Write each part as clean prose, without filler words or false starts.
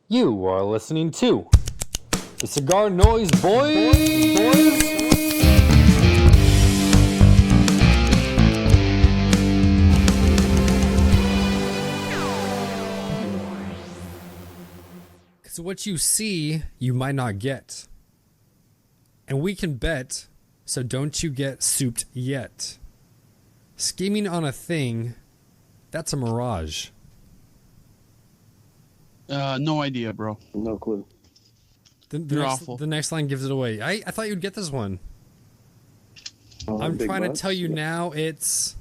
You are listening to the Cigar Noise Boys. Because what you see, you might not get. And we can bet, so don't you get souped yet. Scheming on a thing, that's a mirage. No idea, bro. No clue. You're awful. The next line gives it away. I thought you'd get this one. I'm Big trying to Bucks? tell you Yeah. now. It's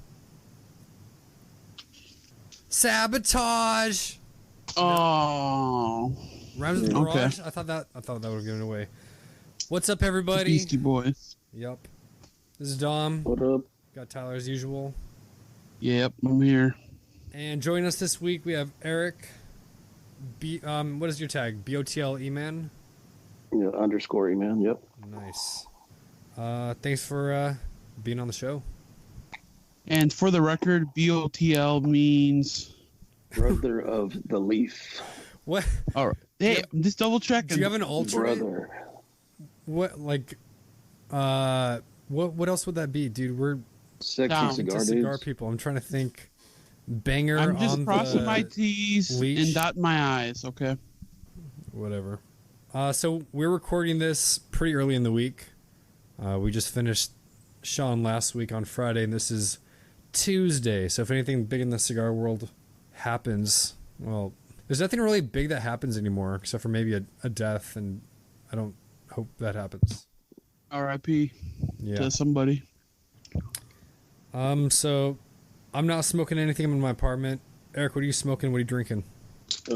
sabotage. Oh, Rhymes with Yeah. mirage. I thought that would have given it away. What's up, everybody? Beastie Boys. Yep. This is Dom. What up? Got Tyler as usual. Yep, I'm here. And joining us this week we have Eric. What is your tag? BOTL Eman. Yeah, underscore Eman. Yep. Nice. Thanks for being on the show. And for the record, BOTL means. Brother of the Leaf. What? All right. Hey, I'm just double checking. Do you have an alternate? Brother. What what else would that be, dude? We're Sexy Down to cigar cigar dudes. people. I'm trying to think. Banger I'm just on crossing the my T's leash. and dotting my I's. Okay. whatever. So we're recording this pretty early in the week. We just finished Sean last week on Friday, and this is Tuesday. So if anything big in the cigar world happens, well, there's nothing really big that happens anymore, except for maybe a death, and I don't hope that happens. R.I.P. Yeah. to somebody. So I'm not smoking anything in my apartment. Eric, what are you smoking? What are you drinking?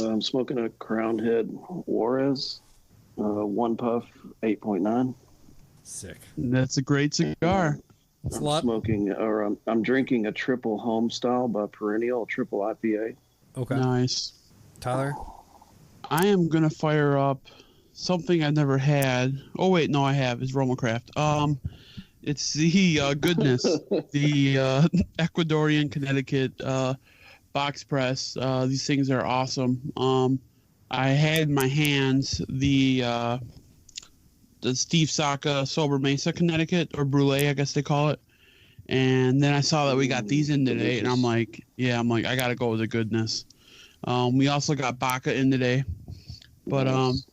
I'm smoking a Crown Head Juarez. One puff, 8.9. Sick. That's a great cigar. It's a I'm lot. smoking, or I'm drinking a triple home style by Perennial, triple IPA. Okay. Nice. Tyler? I am gonna fire up something I've never had. Oh wait, no, I have. It's Romacraft. It's the Goodness, the Ecuadorian Connecticut box press. These things are awesome. I had in my hands the Steve Saka Sober Mesa Connecticut, or Brulee, I guess they call it. And then I saw that we got these in today, and I'm like, I gotta go with the Goodness. We also got Baca in today, but Nice.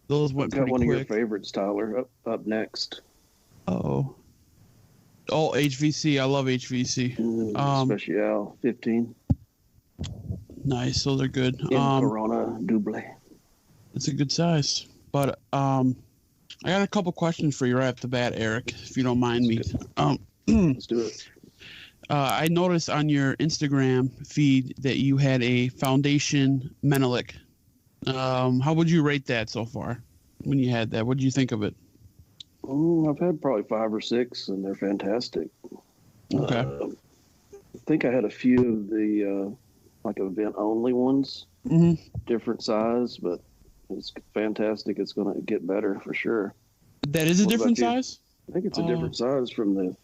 those went Got pretty one quick. of your favorites, Tyler, up next. Oh, HVC. I love HVC. Special 15. Nice. Those are good. In Corona Double. It's a good size. But I got a couple questions for you right off the bat, Eric, if you don't mind me. Let's do it. I noticed on your Instagram feed that you had a Foundation Menelik. How would you rate that so far when you had that? What did you think of it? I've had probably 5 or 6, and they're fantastic. Okay. I think I had a few of the like event-only ones, Mm-hmm. different size, but it's fantastic. It's going to get better for sure. That is a What about different you? size? I think it's a different size from the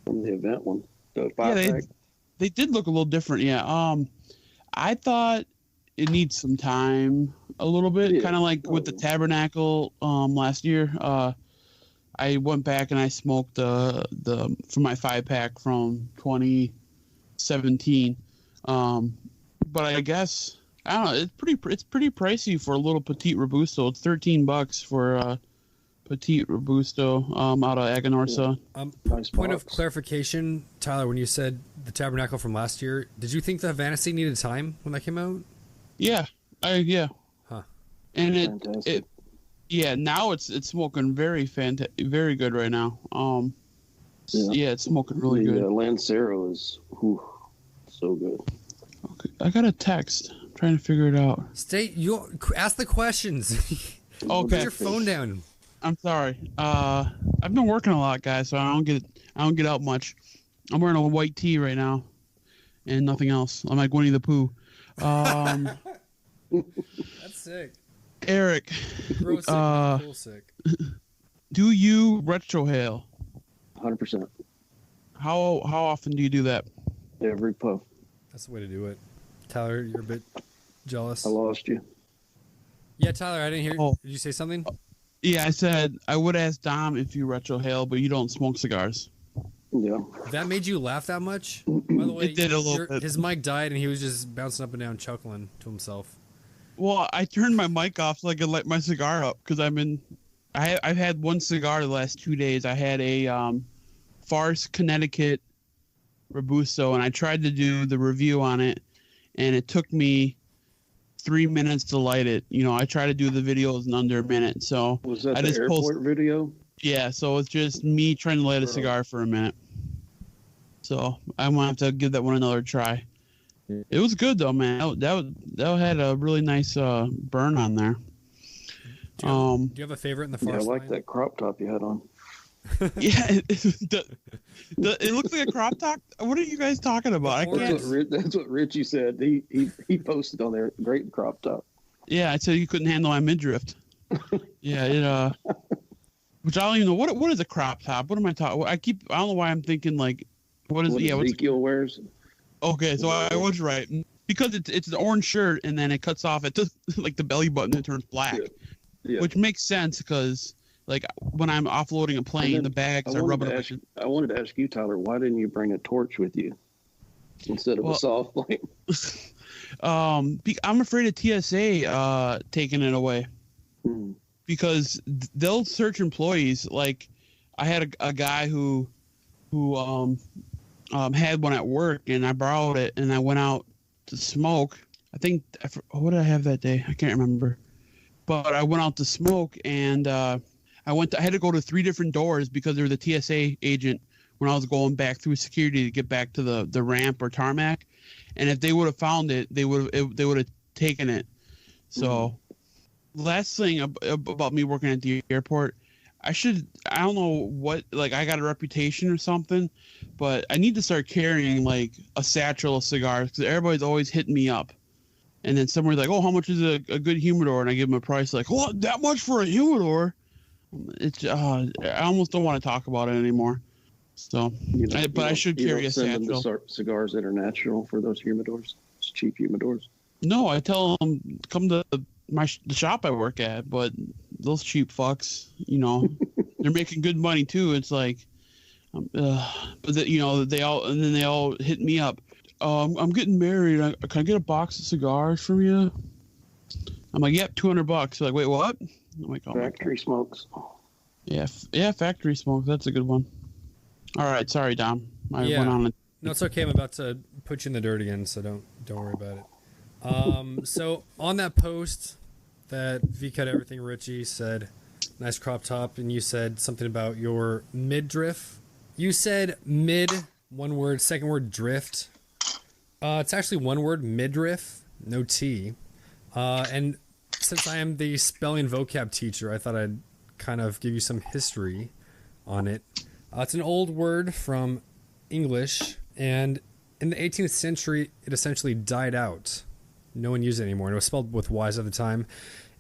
event one. The 5-pack. They did look a little different, yeah. I thought it needs some time a little bit, Yeah. kind of like with the Tabernacle last year. I went back and I smoked the for my 5-pack from 2017. But I guess I don't know. It's pretty pricey for a little Petite Robusto. It's $13 for Petite Robusto out of Aganorsa. Nice Point of box. clarification, Tyler, when you said the Tabernacle from last year, did you think the Havana Seed needed time when that came out? Yeah, yeah. Huh. And Fantastic. now it's smoking very good right now. Yeah, it's smoking really the good. Lancero is so good. Okay, I got a text. I'm trying to figure it out. You ask the questions. Put Okay, your phone down. I'm sorry. I've been working a lot, guys, so I don't get out much. I'm wearing a white tee right now, and nothing else. I'm like Winnie the Pooh. That's sick. Eric, Bro sick, not cool sick. do you retrohale? 100%. How often do you do that? Every puff. That's the way to do it. Tyler, you're a bit jealous. I lost you. Yeah, Tyler, I didn't hear. Oh. Did you say something? Yeah, I said I would ask Dom if you retrohale, but you don't smoke cigars. Yeah. That made you laugh that much? By the way, It did a little bit. his mic died and he was just bouncing up and down, chuckling to himself. Well, I turned my mic off so I could light my cigar up because I've had one cigar the last 2 days. I had a Farce Connecticut Robusto, and I tried to do the review on it, and it took me 3 minutes to light it. You know, I try to do the videos in under a minute. So Was that I the just airport video? Yeah, so it's just me trying to light a cigar for a minute. So I'm gonna have to give that one another try. It was good though, man. That had a really nice burn on there. Do you have a favorite in the Yeah, I Farce like line? that crop top you had on. Yeah, it looks like a crop top. What are you guys talking about? I can't. That's what Richie said. He posted on there. Great crop top. Yeah, I said you couldn't handle my midriff. Yeah, which I don't even know what is a crop top. What am I talking? I don't know why I'm thinking like, what is? What's Ezekiel wears. Okay, so I was right because it's an orange shirt and then it cuts off at like the belly button and it turns black, Yeah. which makes sense because like when I'm offloading a plane, the bags are rubbing up. I wanted to ask you, Tyler, why didn't you bring a torch with you instead of a soft flame? I'm afraid of TSA taking it away because they'll search employees. Like I had a guy who had one at work and I borrowed it and I went out to smoke. I think what did I have that day? I can't remember. But I went out to smoke and I had to go to 3 different doors because there was a TSA agent when I was going back through security to get back to the ramp or tarmac. And if they would have found it, they would have taken it. So last thing about me working at the airport, I don't know what, like I got a reputation or something, but I need to start carrying like a satchel of cigars because everybody's always hitting me up. And then somebody's like, oh, how much is a good humidor? And I give them a price like, what, that much for a humidor? It's I almost don't want to talk about it anymore. So, I should carry a satchel. Send them the cigars that are natural for those humidors. It's cheap humidors. No, I tell them come to the shop I work at, but those cheap fucks, they're making good money too. It's like, but they all hit me up. I'm getting married. Can I get a box of cigars from you? I'm like, yep, $200. They're like, wait, what? I'm like, oh, factory smokes. Yeah, factory smoke. That's a good one. All right, sorry, Dom. I went on. No, it's okay. I'm about to put you in the dirt again, so don't worry about it. So on that post that V Cut Everything Richie said, nice crop top, and you said something about your midriff. You said mid, one word, second word drift. It's actually one word, midriff, no T. And since I am the spelling vocab teacher, I thought I'd kind of give you some history on it. It's an old word from English, and in the 18th century, it essentially died out. No one used it anymore, and it was spelled with Y's at the time.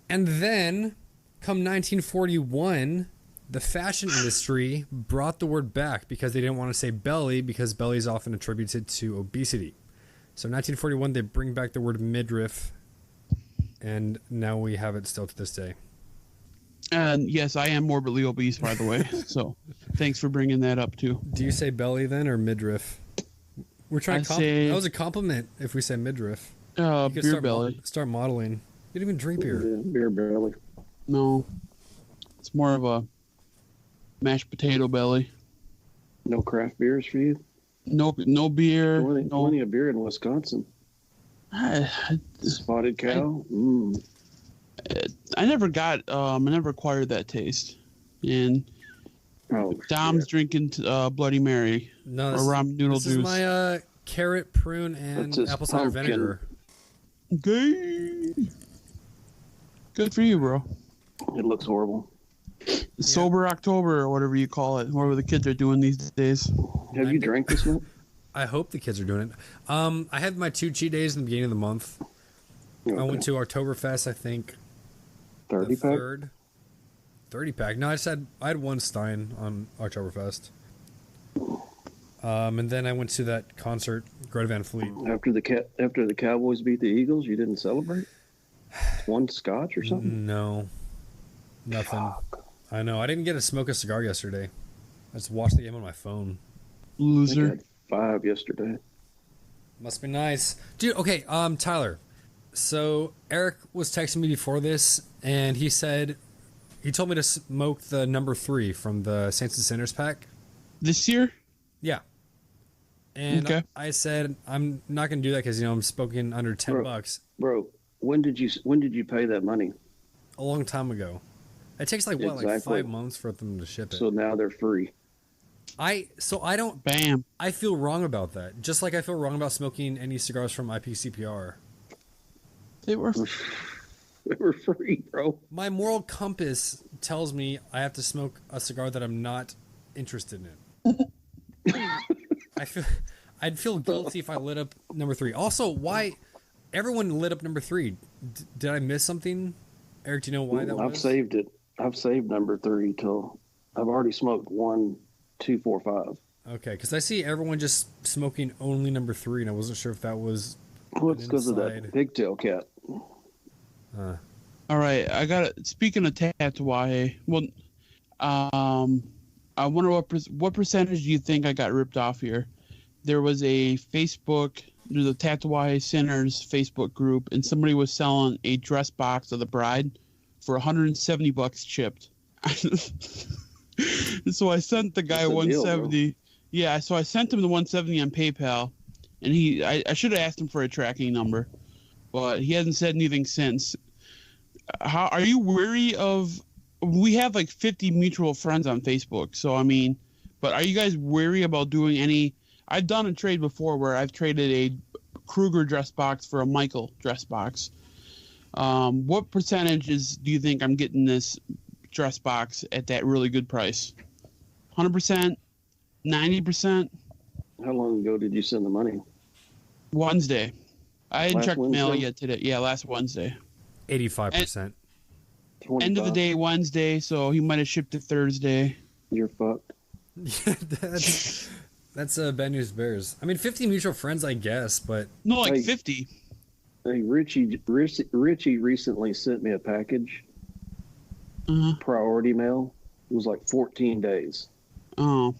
And then, come 1941, the fashion industry brought the word back because they didn't want to say belly, because belly is often attributed to obesity. So 1941, they bring back the word midriff, and now we have it still to this day. And yes, I am morbidly obese, by the way. So thanks for bringing that up too. Do you say belly then or midriff? We're trying to that was a compliment if we say midriff. Beer belly. Start modeling. You didn't even drink beer. Yeah, beer belly. No, it's more of a mashed potato belly. No craft beers for you? No beer. Plenty of beer in Wisconsin. Spotted cow. I never acquired that taste. And Dom's drinking Bloody Mary or ramen noodle juice. This is my carrot, prune, and apple cider vinegar. Okay. Good for you, bro. It looks horrible. Sober October or whatever you call it, whatever the kids are doing these days. Have you drank this one? I hope the kids are doing it. I had my 2 cheat days in the beginning of the month. Okay. I went to Oktoberfest, I think. 30-pack? 30-pack. No, I had one Stein on Oktoberfest. And then I went to that concert, Greta Van Fleet. After the Cowboys beat the Eagles, you didn't celebrate? one scotch or something? No, nothing. Fuck. I know. I didn't get to smoke a cigar yesterday. I just watched the game on my phone. I think I Loser. had 5 yesterday. Must be nice, dude. Okay, Tyler. So Eric was texting me before this, and he told me to smoke the number 3 from the Saints and Sinners pack. This year? Yeah. And Okay. I said I'm not gonna do that because I'm smoking under $10 Bro, when did you pay that money? a long time ago. It takes like 5 months for them to ship it. So now they're free. I don't. Bam. I feel wrong about that. Just like I feel wrong about smoking any cigars from IPCPR. They were. They were free, bro. My moral compass tells me I have to smoke a cigar that I'm not interested in. I'd feel guilty if I lit up number 3. Also, why everyone lit up number 3? Did I miss something? Eric, do you know why that I've was? saved it. I've saved number 3 till I've already smoked 1, 2, 4, 5. Okay, because I see everyone just smoking only number 3, and I wasn't sure if that was. Well, it's because of that inside. pigtail cat. All right, I got it. Speaking of Tatuaje, well, I wonder what percentage do you think I got ripped off here? There was a Facebook, there's a Tatuaje Sinners Facebook group, and somebody was selling a dress box of the bride for $170 chipped. So I sent the guy That's a deal, 170. Yeah, so I sent him the 170 on PayPal, and I should have asked him for a tracking number, but he hasn't said anything since. How are you weary of? We have like 50 mutual friends on Facebook, so I mean, but are you guys weary about doing any? I've done a trade before where I've traded a Kruger dress box for a Michael dress box. What percentages do you think I'm getting this dress box at that really good price? 100%, 90%. How long ago did you send the money? Wednesday. I hadn't Last checked the mail Wednesday? yet today. Yeah, last Wednesday. 85%. 25. End of the day, Wednesday, so he might have shipped it Thursday. You're fucked. Yeah, that's bad news bears. I mean, 50 mutual friends, I guess, but No, like Hey. 50. Hey, Richie recently sent me a package, Uh-huh. priority mail. It was like 14 days. Oh.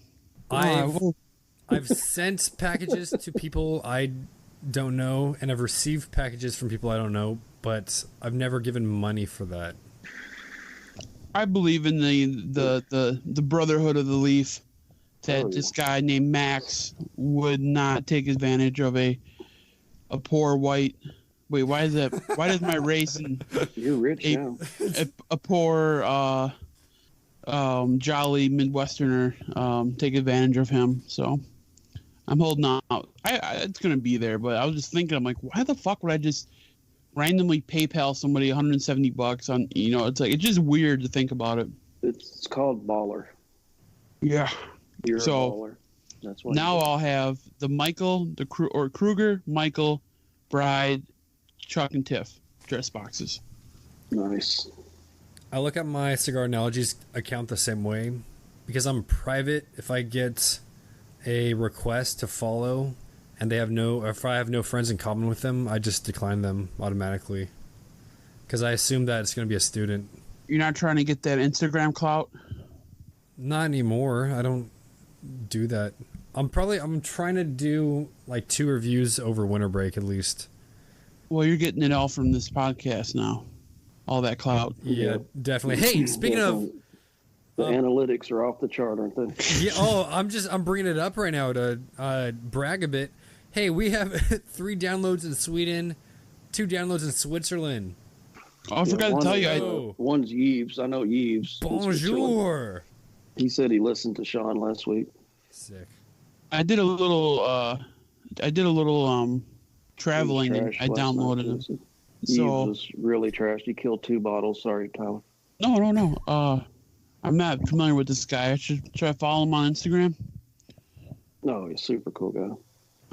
I've sent packages to people I don't know, and I've received packages from people I don't know, but I've never given money for that. I believe in the brotherhood of the leaf. That Oh, yeah. this guy named Max would not take advantage of a poor white. Wait, why is that? Why does my race and You're rich a, now. a poor jolly Midwesterner take advantage of him? So I'm holding out. It's gonna be there, but I was just thinking, I'm like, why the fuck would I just randomly PayPal somebody $170 on? It's like it's just weird to think about it. It's called baller. Yeah. You're So, a baller. That's what. Now I'll have the Michael, Kruger, Michael, Bride, Chuck, and Tiff dress boxes. Nice. I look at my Cigar Analogies account the same way because I'm private. If I get a request to follow and if I have no friends in common with them, I just decline them automatically because I assume that it's going to be a student. You're not trying to get that Instagram clout? Not anymore. I don't do that. I'm trying to do like 2 reviews over winter break at least. Well, you're getting it all from this podcast now. All that clout. Yeah, definitely. Hey, speaking of, The analytics are off the chart, aren't they? yeah, I'm bringing it up right now to brag a bit. Hey, we have 3 downloads in Sweden, 2 downloads in Switzerland. Oh, I forgot to tell you. Oh. One's Yves. I know Yves. Bonjour. He said he listened to Sean last week. Sick. I did a little traveling and I downloaded it. Yves So was really trashed. He killed 2 bottles. Sorry, Tyler. no. I'm not familiar with this guy. Should I follow him on Instagram? No, he's a super cool guy.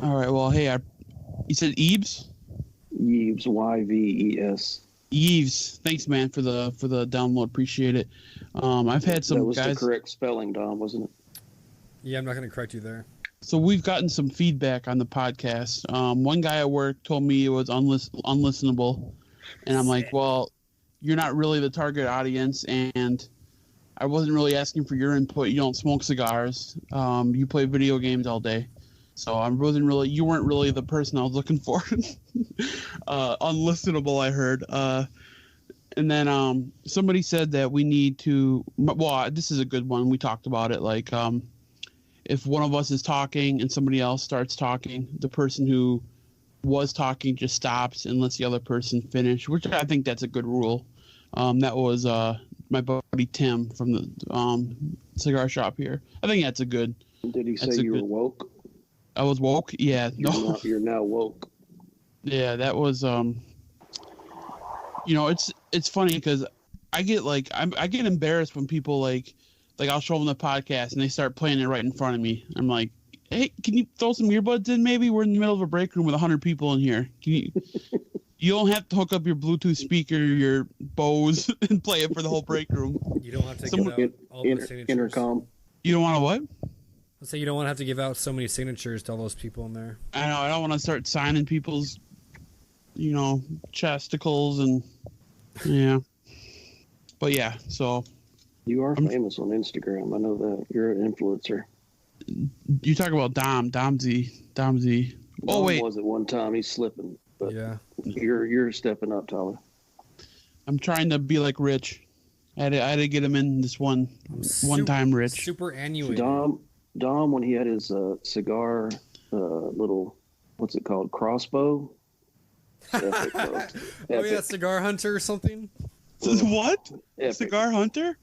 All right. Well, hey, you said Eves? Yves, Yves. Eves. Thanks, man, for the download. Appreciate it. I've had some That was guys. the correct spelling, Dom, wasn't it? Yeah, I'm not going to correct you there. So we've gotten some feedback on the podcast. One guy at work told me it was unlistenable. And I'm like, well, you're not really the target audience, and I wasn't really asking for your input. You don't smoke cigars. You play video games all day. So you weren't really the person I was looking for. Unlistenable, I heard. And then somebody said that we need to, well, this is a good one. We talked about it. Like, if one of us is talking and somebody else starts talking, the person who was talking just stops and lets the other person finish, which I think that's a good rule. That was my buddy Tim from the cigar shop here. I think that's a good. Did he say you were woke? I was woke? Yeah. You're now woke. Yeah, that was it's funny because I get I get embarrassed when people like I'll show them the podcast and they start playing it right in front of me. I'm like, hey, can you throw some earbuds in? Maybe we're in the middle of a break room with 100 people in here. You don't have to hook up your Bluetooth speaker, your Bois, and play it for the whole break room. You don't have to give out all those signatures. Intercom. You don't want to what? Let's say you don't want to have to give out so many signatures to all those people in there. I know. I don't want to start signing people's, chesticles and yeah. But yeah, so. You are famous on Instagram. I know that. You're an influencer. You talk about Domzy. Oh, wait. Was at one time. He's slipping. But yeah. You're stepping up, Tyler. I'm trying to be like Rich. I had to get him in this one time, Rich. Super annuated. Dom, when he had his cigar, little, what's it called, crossbow? Epic, Oh yeah, Cigar Hunter or something. What? Epic. Cigar Hunter?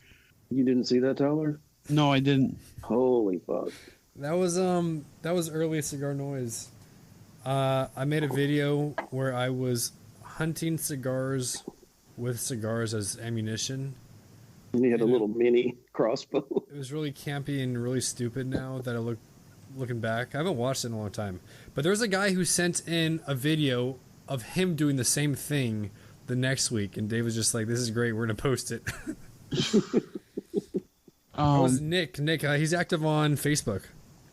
You didn't see that, Tyler? No, I didn't. Holy fuck! That was early CigarNoise. I made a video where I was hunting cigars with cigars as ammunition. And he had a little mini crossbow. It was really campy and really stupid now that looking back. I haven't watched it in a long time. But there was a guy who sent in a video of him doing the same thing the next week, and Dave was just like, "This is great. We're gonna post it." That was Nick. Nick, he's active on Facebook.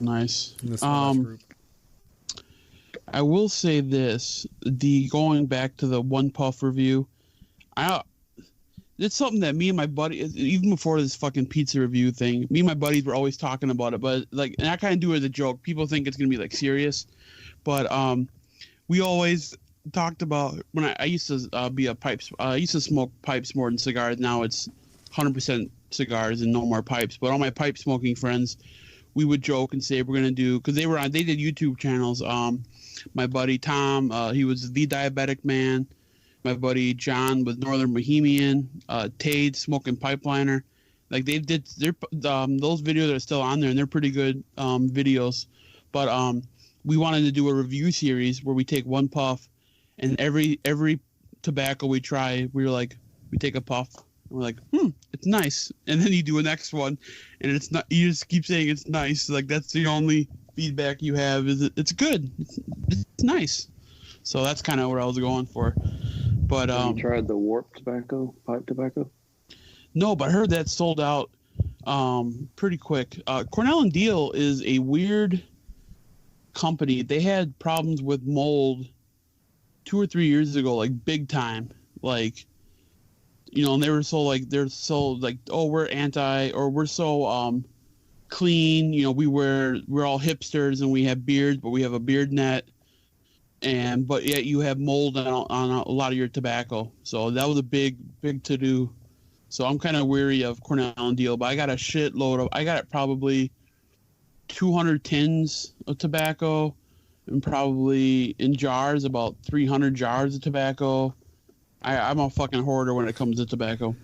Nice. In the Smash group. I will say this: going back to the one puff review, it's something that me and my buddy, even before this fucking pizza review thing, me and my buddies were always talking about it. But and I kind of do it as a joke. People think it's gonna be serious, but we always talked about when I used to be a pipes. I used to smoke pipes more than cigars. Now it's 100% cigars and no more pipes. But all my pipe smoking friends, we would joke and say we're gonna do, because they did YouTube channels. My buddy Tom, he was the Diabetic Man. My buddy John was Northern Bohemian. Tade smoking pipeliner. They did those videos are still on there and they're pretty good videos. But we wanted to do a review series where we take one puff, and every tobacco we try, we take a puff. And we're like, it's nice. And then you do a next one, and it's not. You just keep saying it's nice. That's the only feedback you have is it's good. It's nice. So that's kind of what I was going for. But have you tried the warp tobacco, pipe tobacco? No, but I heard that sold out pretty quick. Cornell and Deal is a weird company. They had problems with mold 2 or 3 years ago, big time. And they were so oh, we're anti, or we're so clean. We're all hipsters and we have beards, but we have a beard net. But yet you have mold on a lot of your tobacco. So that was a big to do. So I'm kind of weary of Cornell and Deal, but I got a shitload I got probably 200 tins of tobacco, and probably in jars about 300 jars of tobacco. I'm a fucking hoarder when it comes to tobacco.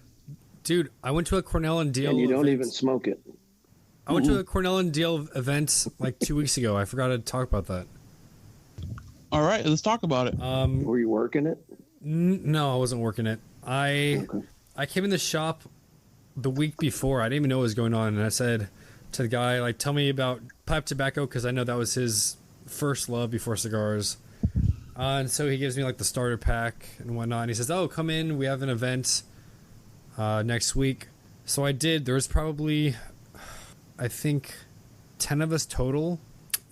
Dude, I went to a Cornell and Deal and you don't event. even smoke it. I went to a Cornell and Deal event 2 weeks ago. I forgot to talk about that. All right, let's talk about it. Were you working it? No, I wasn't working it. I came in the shop the week before. I didn't even know what was going on, and I said to the guy, tell me about pipe tobacco, because I know that was his first love before cigars. And so he gives me the starter pack and whatnot, and he says, "Oh, come in. We have an event next week." So I did. There was probably, I think, 10 of us total,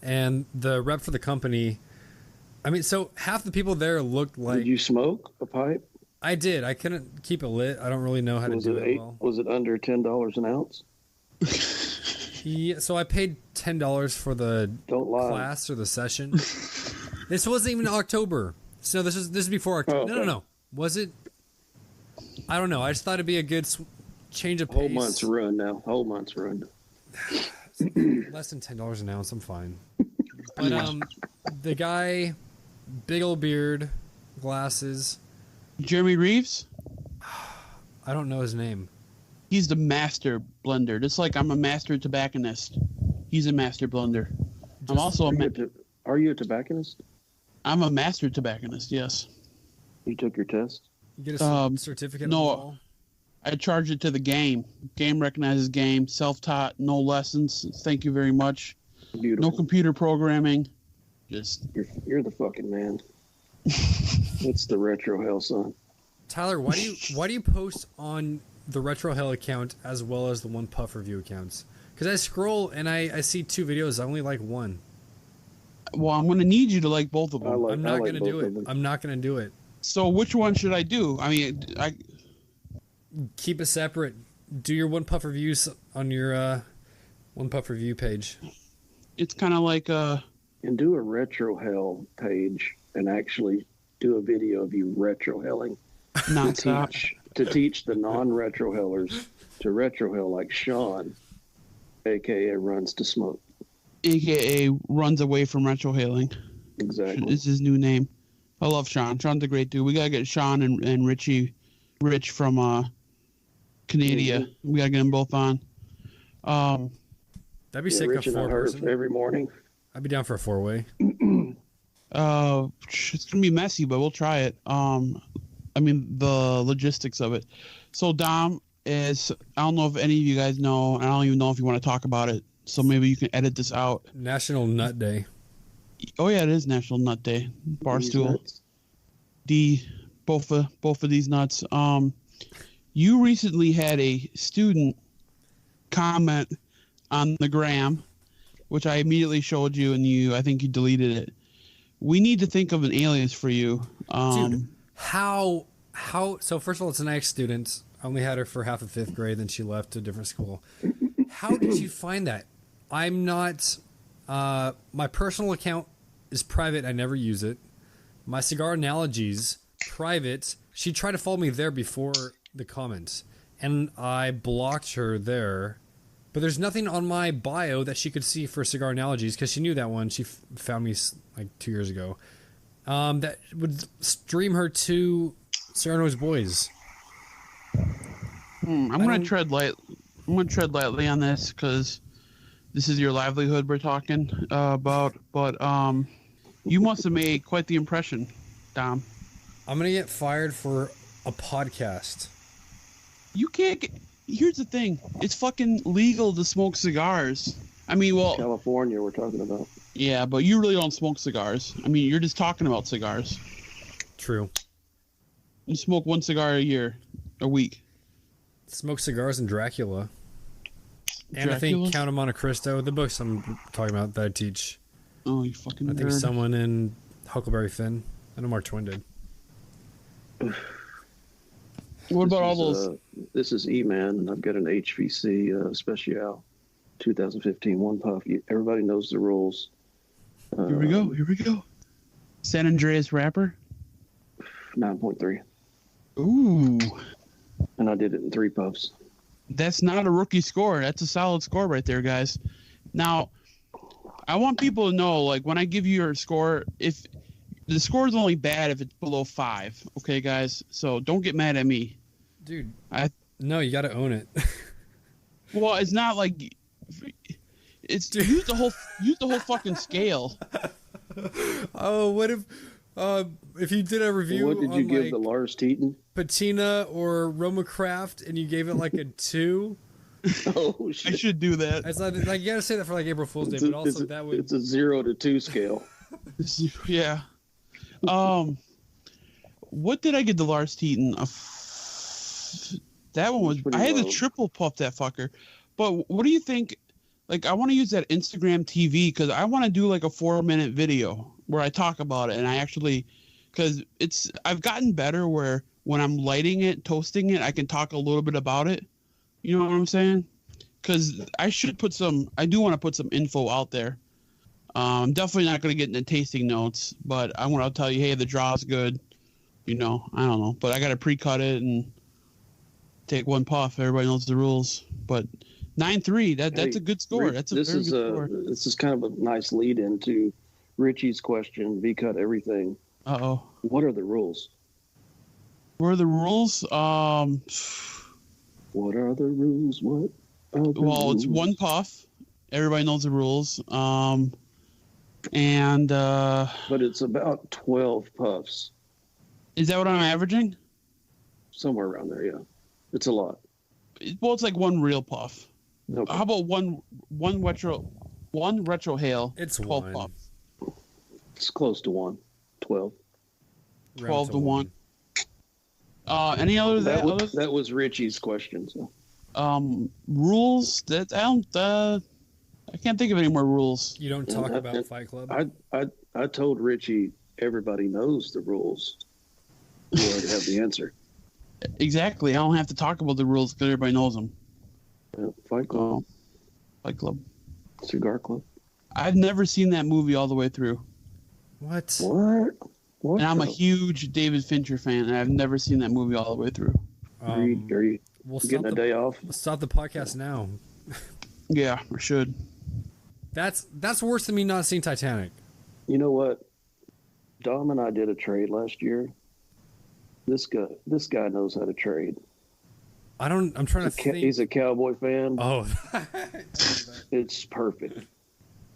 and the rep for the company. So half the people there looked like... Did you smoke a pipe? I did. I couldn't keep it lit. I don't really know how to do it well. Was it under $10 an ounce? Yeah, so I paid $10 for the class or the session. This wasn't even October. So this is before October. Oh, okay. No. Was it? I don't know. I just thought it'd be a good change of pace. Whole month's ruined now. Whole month's ruined. Less than $10 an ounce. I'm fine. But the guy, big old beard, glasses. Jeremy Reeves? I don't know his name. He's the master blender. Just like I'm a master tobacconist. He's a master blender. I'm also Are you a tobacconist? I'm a master tobacconist, yes. You took your test? You get a certificate? No, I charge it to the game. Game recognizes game. Self-taught, no lessons. Thank you very much. Beautiful. No computer programming. Just You're the fucking man. It's the retro hell, son. Tyler, why do you post on the Retro Hell account as well as the One Puff Review accounts? Because I scroll and I see 2 videos. I only like one. well, I'm going to need you to like both of them. I'm not going to do it. I'm not going to do it. So which one should I do? I mean, Keep it separate. Do your One Puff Reviews on your One Puff Review page. it's kind of like And do a retro hell page and actually do a video of you retro helling. nonstop. To teach the non-retro hellers to retro hell like Sean, a.k.a. runs to smoke. AKA runs away from retrohaling. Exactly. Is his new name. I love Sean. Sean's a great dude. We gotta get Sean and Rich from Canada. Mm-hmm. We gotta get them both on. That'd be sick. Rich A and I heard 4-person. every morning. I'd be down for a 4-way. It's gonna be messy, but we'll try it. I mean the logistics of it. So Dom is, I don't know if any of you guys know, and I don't even know if you want to talk about it. So maybe you can edit this out. National Nut Day. Oh yeah, it is National Nut Day. Barstool. Both of these nuts. You recently had a student comment on the gram, which I immediately showed you, and I think you deleted it. We need to think of an alias for you. Dude, how? So first of all, it's an ex-student. I only had her for half of 5th grade, then she left to a different school. How did you find that? I'm not. My personal account is private. I never use it. My Cigar Analogies, private. She tried to follow me there before the comments, and I blocked her there. But there's nothing on my bio that she could see for Cigar Analogies because she knew that one. She found me like 2 years ago. That would stream her to CigarNoise Bois. I'm gonna tread light. I'm gonna tread lightly on this because this is your livelihood we're talking about. But you must have made quite the impression, Dom. I'm gonna get fired for a podcast. You can't get. Here's the thing. It's fucking legal to smoke cigars. I mean, well, California, we're talking about. yeah, but you really don't smoke cigars. I mean, you're just talking about cigars. True. You smoke 1 cigar a week. Smoke cigars and Dracula. And I Dracula? think Count of Monte Cristo, the books I'm talking about that I teach. Oh, you fucking I think nerd. someone in Huckleberry Finn. I know Mark Twain did. What about all those? This is Eman, and I've got an HVC Special 2015 One Puff. Everybody knows the rules. Here we go. San Andreas wrapper. 9.3. Ooh, And I did it in 3 puffs. that's not a rookie score. That's a solid score right there, guys. Now, I want people to know, like, when I give you your score, if the score is only bad if it's below 5, okay, guys? So don't get mad at me. Dude. No, you gotta own it. Well, it's not like it's use the whole fucking scale. Oh, what if you did a review What did you on give like the Lars Teton? Patina or Roma Craft and you gave it like a 2? Oh shit! I should do that. It's like you gotta say that for like April Fool's Day, but also that would. It's a 0 to 2 scale. Yeah. What did I get the Lars Teton? That one was. I had to triple puff that fucker. But what do you think? Like, I want to use that Instagram TV because I want to do like a 4-minute video where I talk about it and I actually, because I've gotten better where when I'm lighting it, toasting it, I can talk a little bit about it. You know what I'm saying? Because I do want to put some info out there. I'm definitely not going to get into tasting notes, but I want to tell you, hey, the draw's good. I don't know, but I got to pre-cut it and take one puff. Everybody knows the rules. But 9-3, that's a good score. That's a very good score. This is kind of a nice lead into Richie's question. V-cut everything. Uh-oh. What are the rules? What are the rules? What are the rules? What are the rules? It's one puff. Everybody knows the rules. But it's about 12 puffs. Is that what I'm averaging? Somewhere around there, yeah. It's a lot. Well, it's like one real puff. Okay. How about one retro hail? It's 12 one. puffs. It's close to 1. 12. 12 to 1. Any other that was Richie's question. So. Rules that I can't think of any more rules. You don't talk about Fight Club? I told Richie everybody knows the rules. You already have the answer. Exactly. I don't have to talk about the rules because everybody knows them. Yeah, Fight Club. Fight Club. Cigar Club. I've never seen that movie all the way through. What? What? And I'm a huge David Fincher fan, and I've never seen that movie all the way through. Are you getting a day off? We'll stop the podcast now. Yeah, I should. That's worse than me not seeing Titanic. You know what? Dom and I did a trade last year. This guy knows how to trade. I'm trying to think. He's a Cowboy fan. Oh. It's perfect.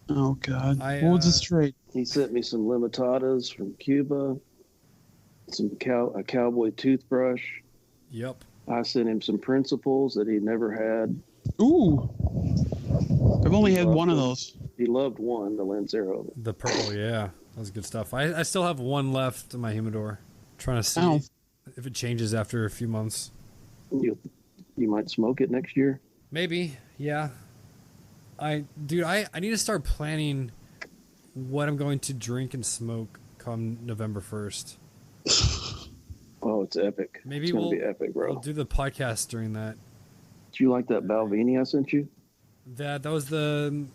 Oh, God. What was this trade? He sent me some limitadas from Cuba, a Cowboy toothbrush. Yep. I sent him some principles that he never had. Ooh. I've only had one of those. He loved one, the Lancero. The purple, yeah. That was good stuff. I still have one left in my humidor. Trying to see if it changes after a few months. You might smoke it next year. Maybe, yeah. I need to start planning what I'm going to drink and smoke come November 1st. Oh, it's epic. Maybe it's gonna be epic, bro. We'll do the podcast during that. Did you like that Balvenie I sent you? That was the...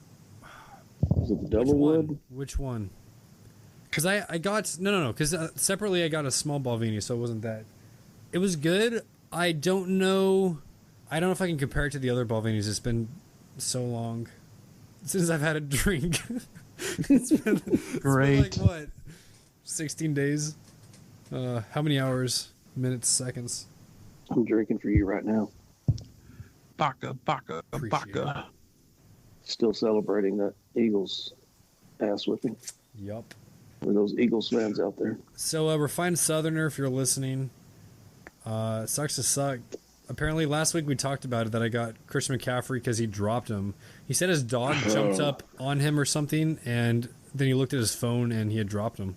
Was it the double wood? Which one? Because I got... No. Because separately I got a small Balvenie, so it wasn't that. It was good. I don't know if I can compare it to the other Balvenies. It's been so long since I've had a drink. It's been like, what? 16 days? How many hours? Minutes? Seconds? I'm drinking for you right now. Baka. Still celebrating that Eagles ass whipping. Yup. For those Eagles fans out there. So, Refined Southerner, if you're listening, sucks to suck. Apparently, last week we talked about it, that I got Christian McCaffrey because he dropped him. He said his dog jumped up on him or something, and then he looked at his phone and he had dropped him.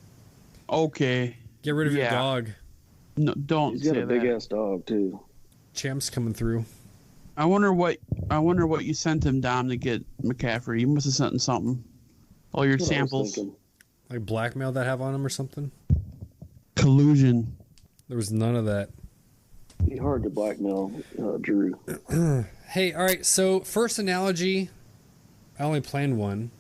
Okay. Get rid of your dog. No, don't. He's got a big ass dog too. Champ's coming through. I wonder what you sent him, Dom, to get McCaffrey. You must have sent him something. All your samples. Like blackmail that have on him or something? Collusion. There was none of that. Be hard to blackmail Drew. Hey, all right. So first analogy, I only planned one.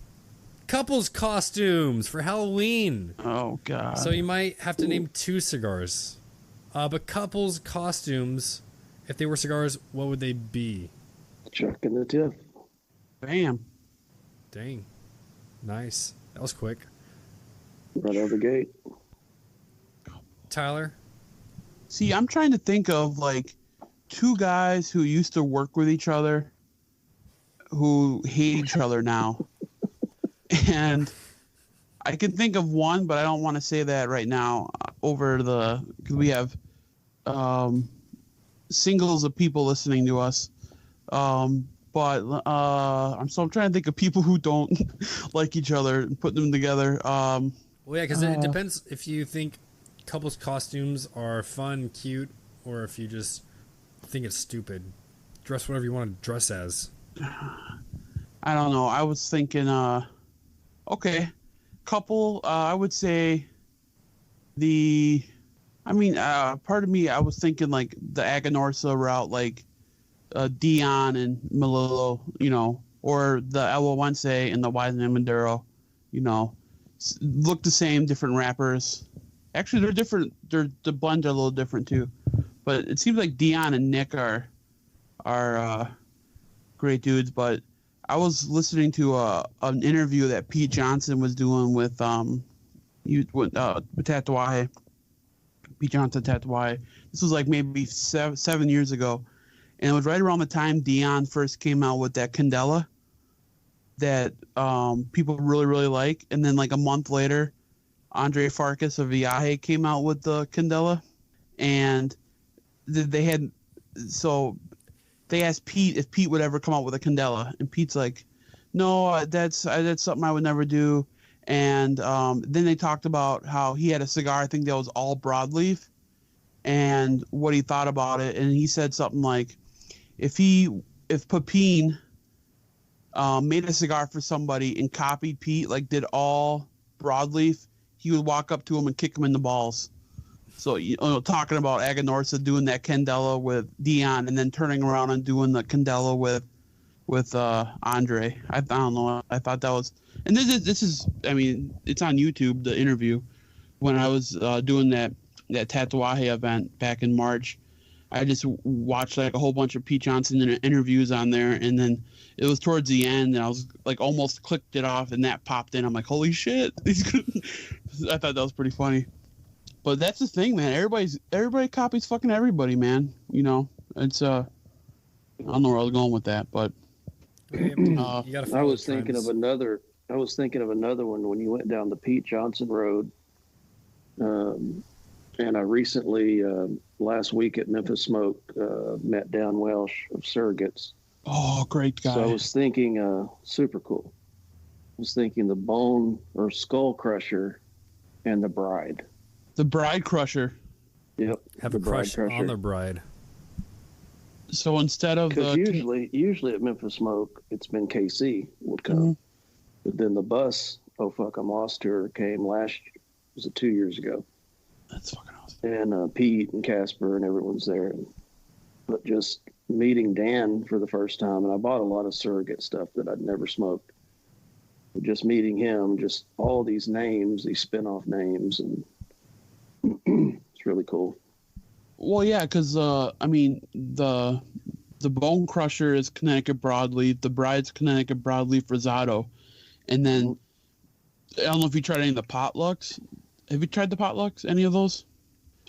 Couples costumes for Halloween. Oh God. So you might have to name 2 cigars. But couples costumes, if they were cigars, what would they be? Chuck and the Tiff. Bam. Dang. Nice. That was quick. Right out of the gate. Tyler? See, I'm trying to think of like 2 guys who used to work with each other who hate each other now. And I can think of one, but I don't want to say that right now because we have singles of people listening to us. I'm trying to think of people who don't like each other and put them together. Well, yeah, because it depends if you think couples costumes are fun, cute, or if you just think it's stupid. Dress whatever you want to dress as. I don't know. I was thinking, okay, couple. I would say I I mean, part of me, I was thinking like the Aganorsa route, like Dion and Malillo, you know, or the El Owense and the Wise and Maduro, you know, look the same, different rappers. Actually, they're different. The blends are a little different too, but it seems like Dion and Nick are great dudes. But I was listening to an interview that Pete Johnson was doing with Tatuaje. Pete Johnson Tatuaje. This was like maybe 7 years ago, and it was right around the time Dion first came out with that Candela that people really, really like. And then like a month later, Andre Farkas of Viaje came out with the Candela. And they asked Pete if Pete would ever come out with a Candela. And Pete's like, no, that's something I would never do. And then they talked about how he had a cigar, I think that was all broadleaf, and what he thought about it. And he said something like, if Pepin made a cigar for somebody and copied Pete, like did all broadleaf, he would walk up to him and kick him in the balls. So, you know, talking about Aganorsa doing that Candela with Dion and then turning around and doing the Candela with Andre. I don't know. I thought that was, and this is, I mean, it's on YouTube, the interview. When I was doing that Tatuaje event back in March, I just watched like a whole bunch of Pete Johnson interviews on there, and then it was towards the end, and I was like almost clicked it off, and that popped in. I'm like, holy shit! I thought that was pretty funny. But that's the thing, man. Everybody copies fucking everybody, man. You know, it's I don't know where I was going with that, but I was thinking of another one when you went down the Pete Johnson road. And I recently, last week at Memphis Smoke, met Dan Welsh of Surrogates. Oh, great guy. So I was thinking, super cool. I was thinking the Bone or Skull Crusher and the Bride. The Bride Crusher. Yep. Have a crush on the bride. So instead of because usually at Memphis Smoke, it's been KC would come. Mm-hmm. But then the bus, Oh Fuck I'm Lost tour came last year. Was it 2 years ago? That's fucking awesome. And Pete and Casper and everyone's there. But just meeting Dan for the first time, and I bought a lot of Surrogate stuff that I'd never smoked. But just meeting him, just all these names, these spin-off names, and it's really cool. Well, yeah, because, I mean, the Bone Crusher is Connecticut Broadleaf, the Bride's Connecticut Broadleaf Rosado, and then, I don't know if you tried any of the Potlucks. Have you tried the Potlucks? Any of those?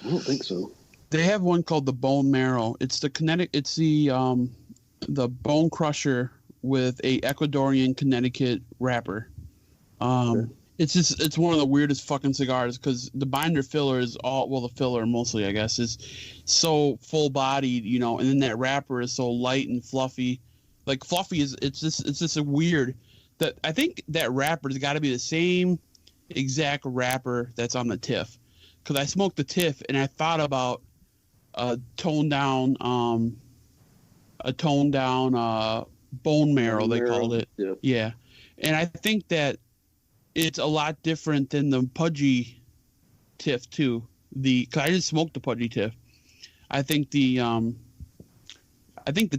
I don't think so. They have one called the Bone Marrow. It's the Bone Crusher with a Ecuadorian Connecticut wrapper. Okay. It's one of the weirdest fucking cigars because the binder filler is the filler mostly, I guess, is so full bodied, you know, and then that wrapper is so light and fluffy. Like fluffy it's just a weird that I think that wrapper's got to be the same exact wrapper that's on the TIFF, because I smoked the TIFF and I thought about a toned down bone marrow, they called it. Yeah, and I think that it's a lot different than the pudgy TIFF too. Cause I just smoked the pudgy TIFF. I think the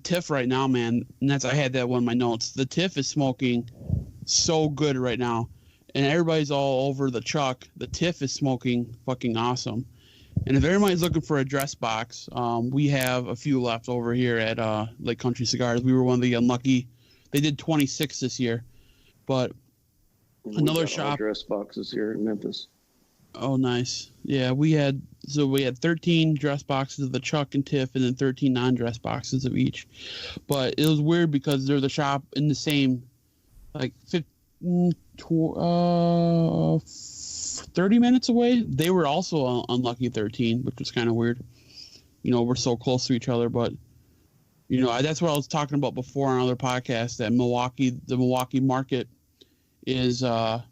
TIFF right now, man, and I had that one in my notes. The TIFF is smoking so good right now. And everybody's all over the Chuck. The TIFF is smoking fucking awesome. And if everybody's looking for a dress box, we have a few left over here at Lake Country Cigars. We were one of the unlucky. They did 26 this year. But another shop. Dress boxes here in Memphis. Oh, nice. Yeah, we had 13 dress boxes of the Chuck and TIFF and then 13 non-dress boxes of each. But it was weird because they're the shop in the same, like, 30 minutes away. They were also unlucky 13, which was kind of weird. You know, we're so close to each other, but you know, that's what I was talking about before on other podcasts, that the Milwaukee market is I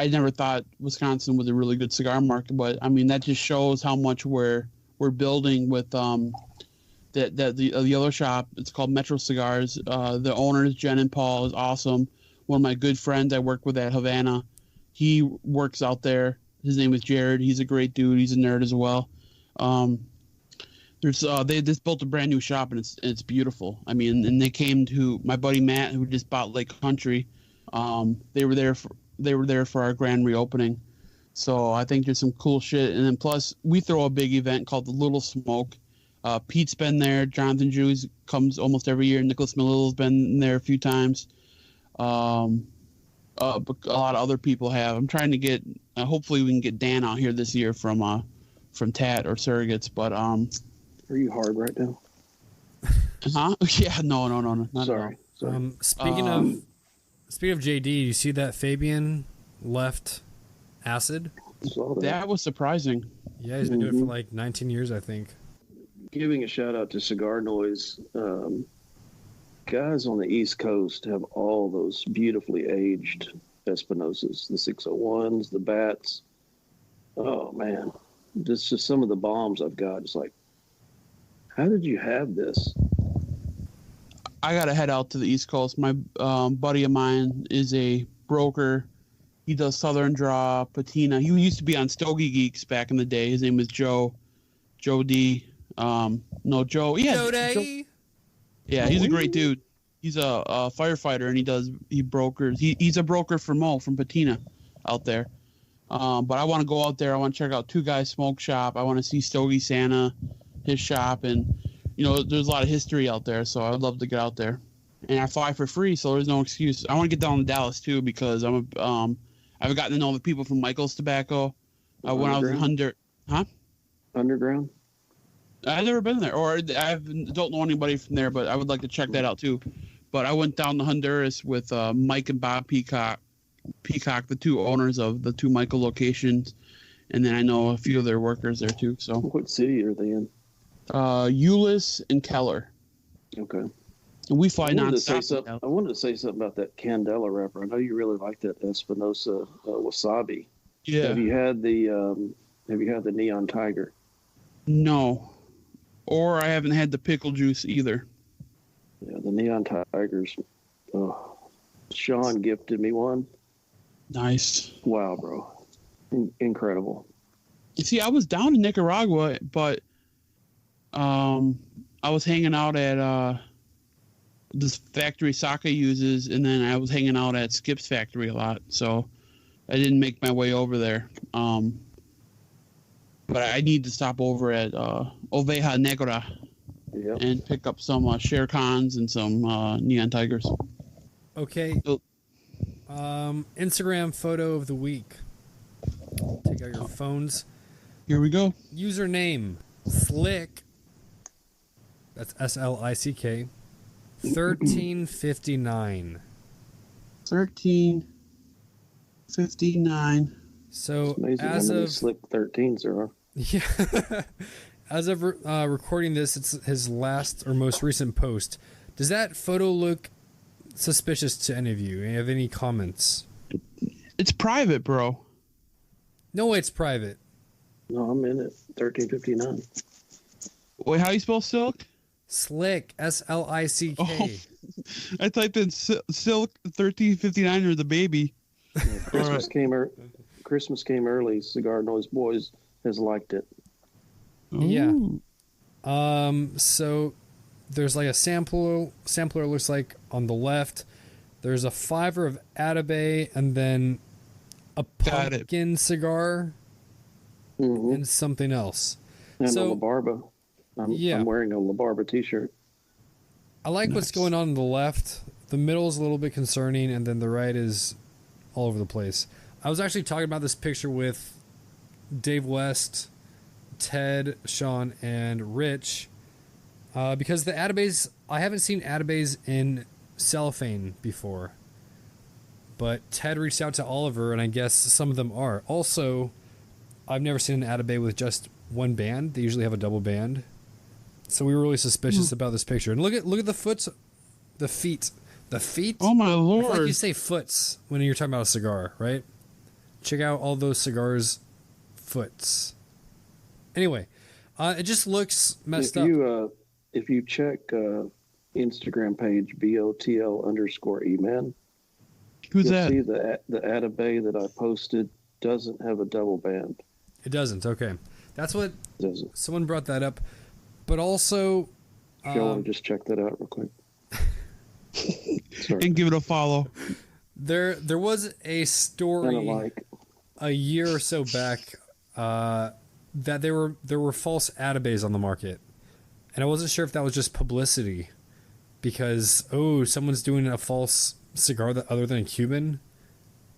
never thought Wisconsin was a really good cigar market, but I mean that just shows how much we're building with the other shop. It's called Metro Cigars. The owners, Jen and Paul, is awesome. One of my good friends I work with at Havana, he works out there. His name is Jared. He's a great dude. He's a nerd as well. They just built a brand new shop, and it's beautiful. I mean, and they came to my buddy Matt, who just bought Lake Country. They were there for our grand reopening. So I think there's some cool shit. And then plus we throw a big event called the Little Smoke. Pete's been there. Jonathan Drews comes almost every year. Nicholas Malillo's been there a few times. But a lot of other people have. I'm trying to get. Hopefully, we can get Dan out here this year from Tat or Surrogates. But Are you hard right now? huh? Yeah, no, not Sorry. at all. Speaking of JD, you see that Fabian left acid? Saw that. That was surprising. Yeah, he's been doing it for like 19 years, I think. Giving a shout out to CigarNoise. Guys on the East Coast have all those beautifully aged Espinosas, the 601s, the Bats. Oh man, this is just some of the bombs I've got. It's like, how did you have this? I gotta head out to the East Coast. My buddy of mine is a broker. He does Southern Draw, patina. He used to be on Stogie Geeks back in the day. His name was Joe D. Joe. Yeah, Joe Day. Joe. Yeah, he's a great dude. He's a firefighter, and he brokers. He's a broker for Mo from Patina out there. But I want to go out there. I want to check out Two Guys Smoke Shop. I want to see Stogie Santa, his shop, and there's a lot of history out there. So I'd love to get out there, and I fly for free, so there's no excuse. I want to get down to Dallas too because I've gotten to know the people from Michael's Tobacco. When I was in Honduras, huh? Underground. I've never been there, or I don't know anybody from there, but I would like to check that out too. But I went down to Honduras with Mike and Bob Peacock, the two owners of the two Michael locations, and then I know a few of their workers there too. So, What city are they in? Euless and Keller. Okay. And we fly I wanted to say nonstop. something about that Candela wrapper. I know you really like that Espinosa Wasabi. Yeah. Have you had the Neon Tiger? No. Or I haven't had the pickle juice either. Yeah, the Neon Tigers. Oh, Sean gifted me one. Nice. Wow, bro. Incredible. You see, I was down in Nicaragua, but I was hanging out at this factory Sake uses, and then I was hanging out at Skip's factory a lot, so I didn't make my way over there. But I need to stop over at Oveja Negra and pick up some Shere Khans and some Neon Tigers. Okay. So, Instagram photo of the week. Take out your phones. here we go. Username Slick. That's SLICK. 1359. 1359. So It's amazing as how many of slick 13s there are. yeah, as of recording this, it's his last or most recent post. Does that photo look suspicious to any of you? Have any comments? It's private, bro. No, it's private. No, I'm in it. 1359. Wait, how you spell silk? Slick, SLICK. Oh. I typed in silk 1359 or the baby. Yeah, Christmas came early. CigarNoise Boys has liked it. Yeah. Ooh. So there's like a sampler looks like on the left. There's a fiver of Atabay and then a pumpkin cigar and something else. And So- a La Barba. I'm wearing a La Barba t-shirt. I like what's going on the left. The middle is a little bit concerning, and then the right is all over the place. I was actually talking about this picture with Dave West, Ted, Sean, and Rich, because the Atabays, I haven't seen Atabays in cellophane before. But Ted reached out to Oliver, and I guess some of them are. Also, I've never seen an Atabay with just one band. They usually have a double band. So we were really suspicious about this picture. And look at the feet. The feet? Oh my I feel lord. like you say foots when you're talking about a cigar, right? Check out all those cigars' foots. Anyway, it just looks messed up. If you check Instagram page BOTL_Eman, Who's you'll that? see the Atabay that I posted doesn't have a double band. It doesn't. Okay, that's what It doesn't. someone brought that up. But also, If y'all want to just check that out real quick. Sorry. And give it a follow. there was a story Kind of like. a year or so back that there were false Atabays on the market, and I wasn't sure if that was just publicity because someone's doing a false cigar that other than a Cuban,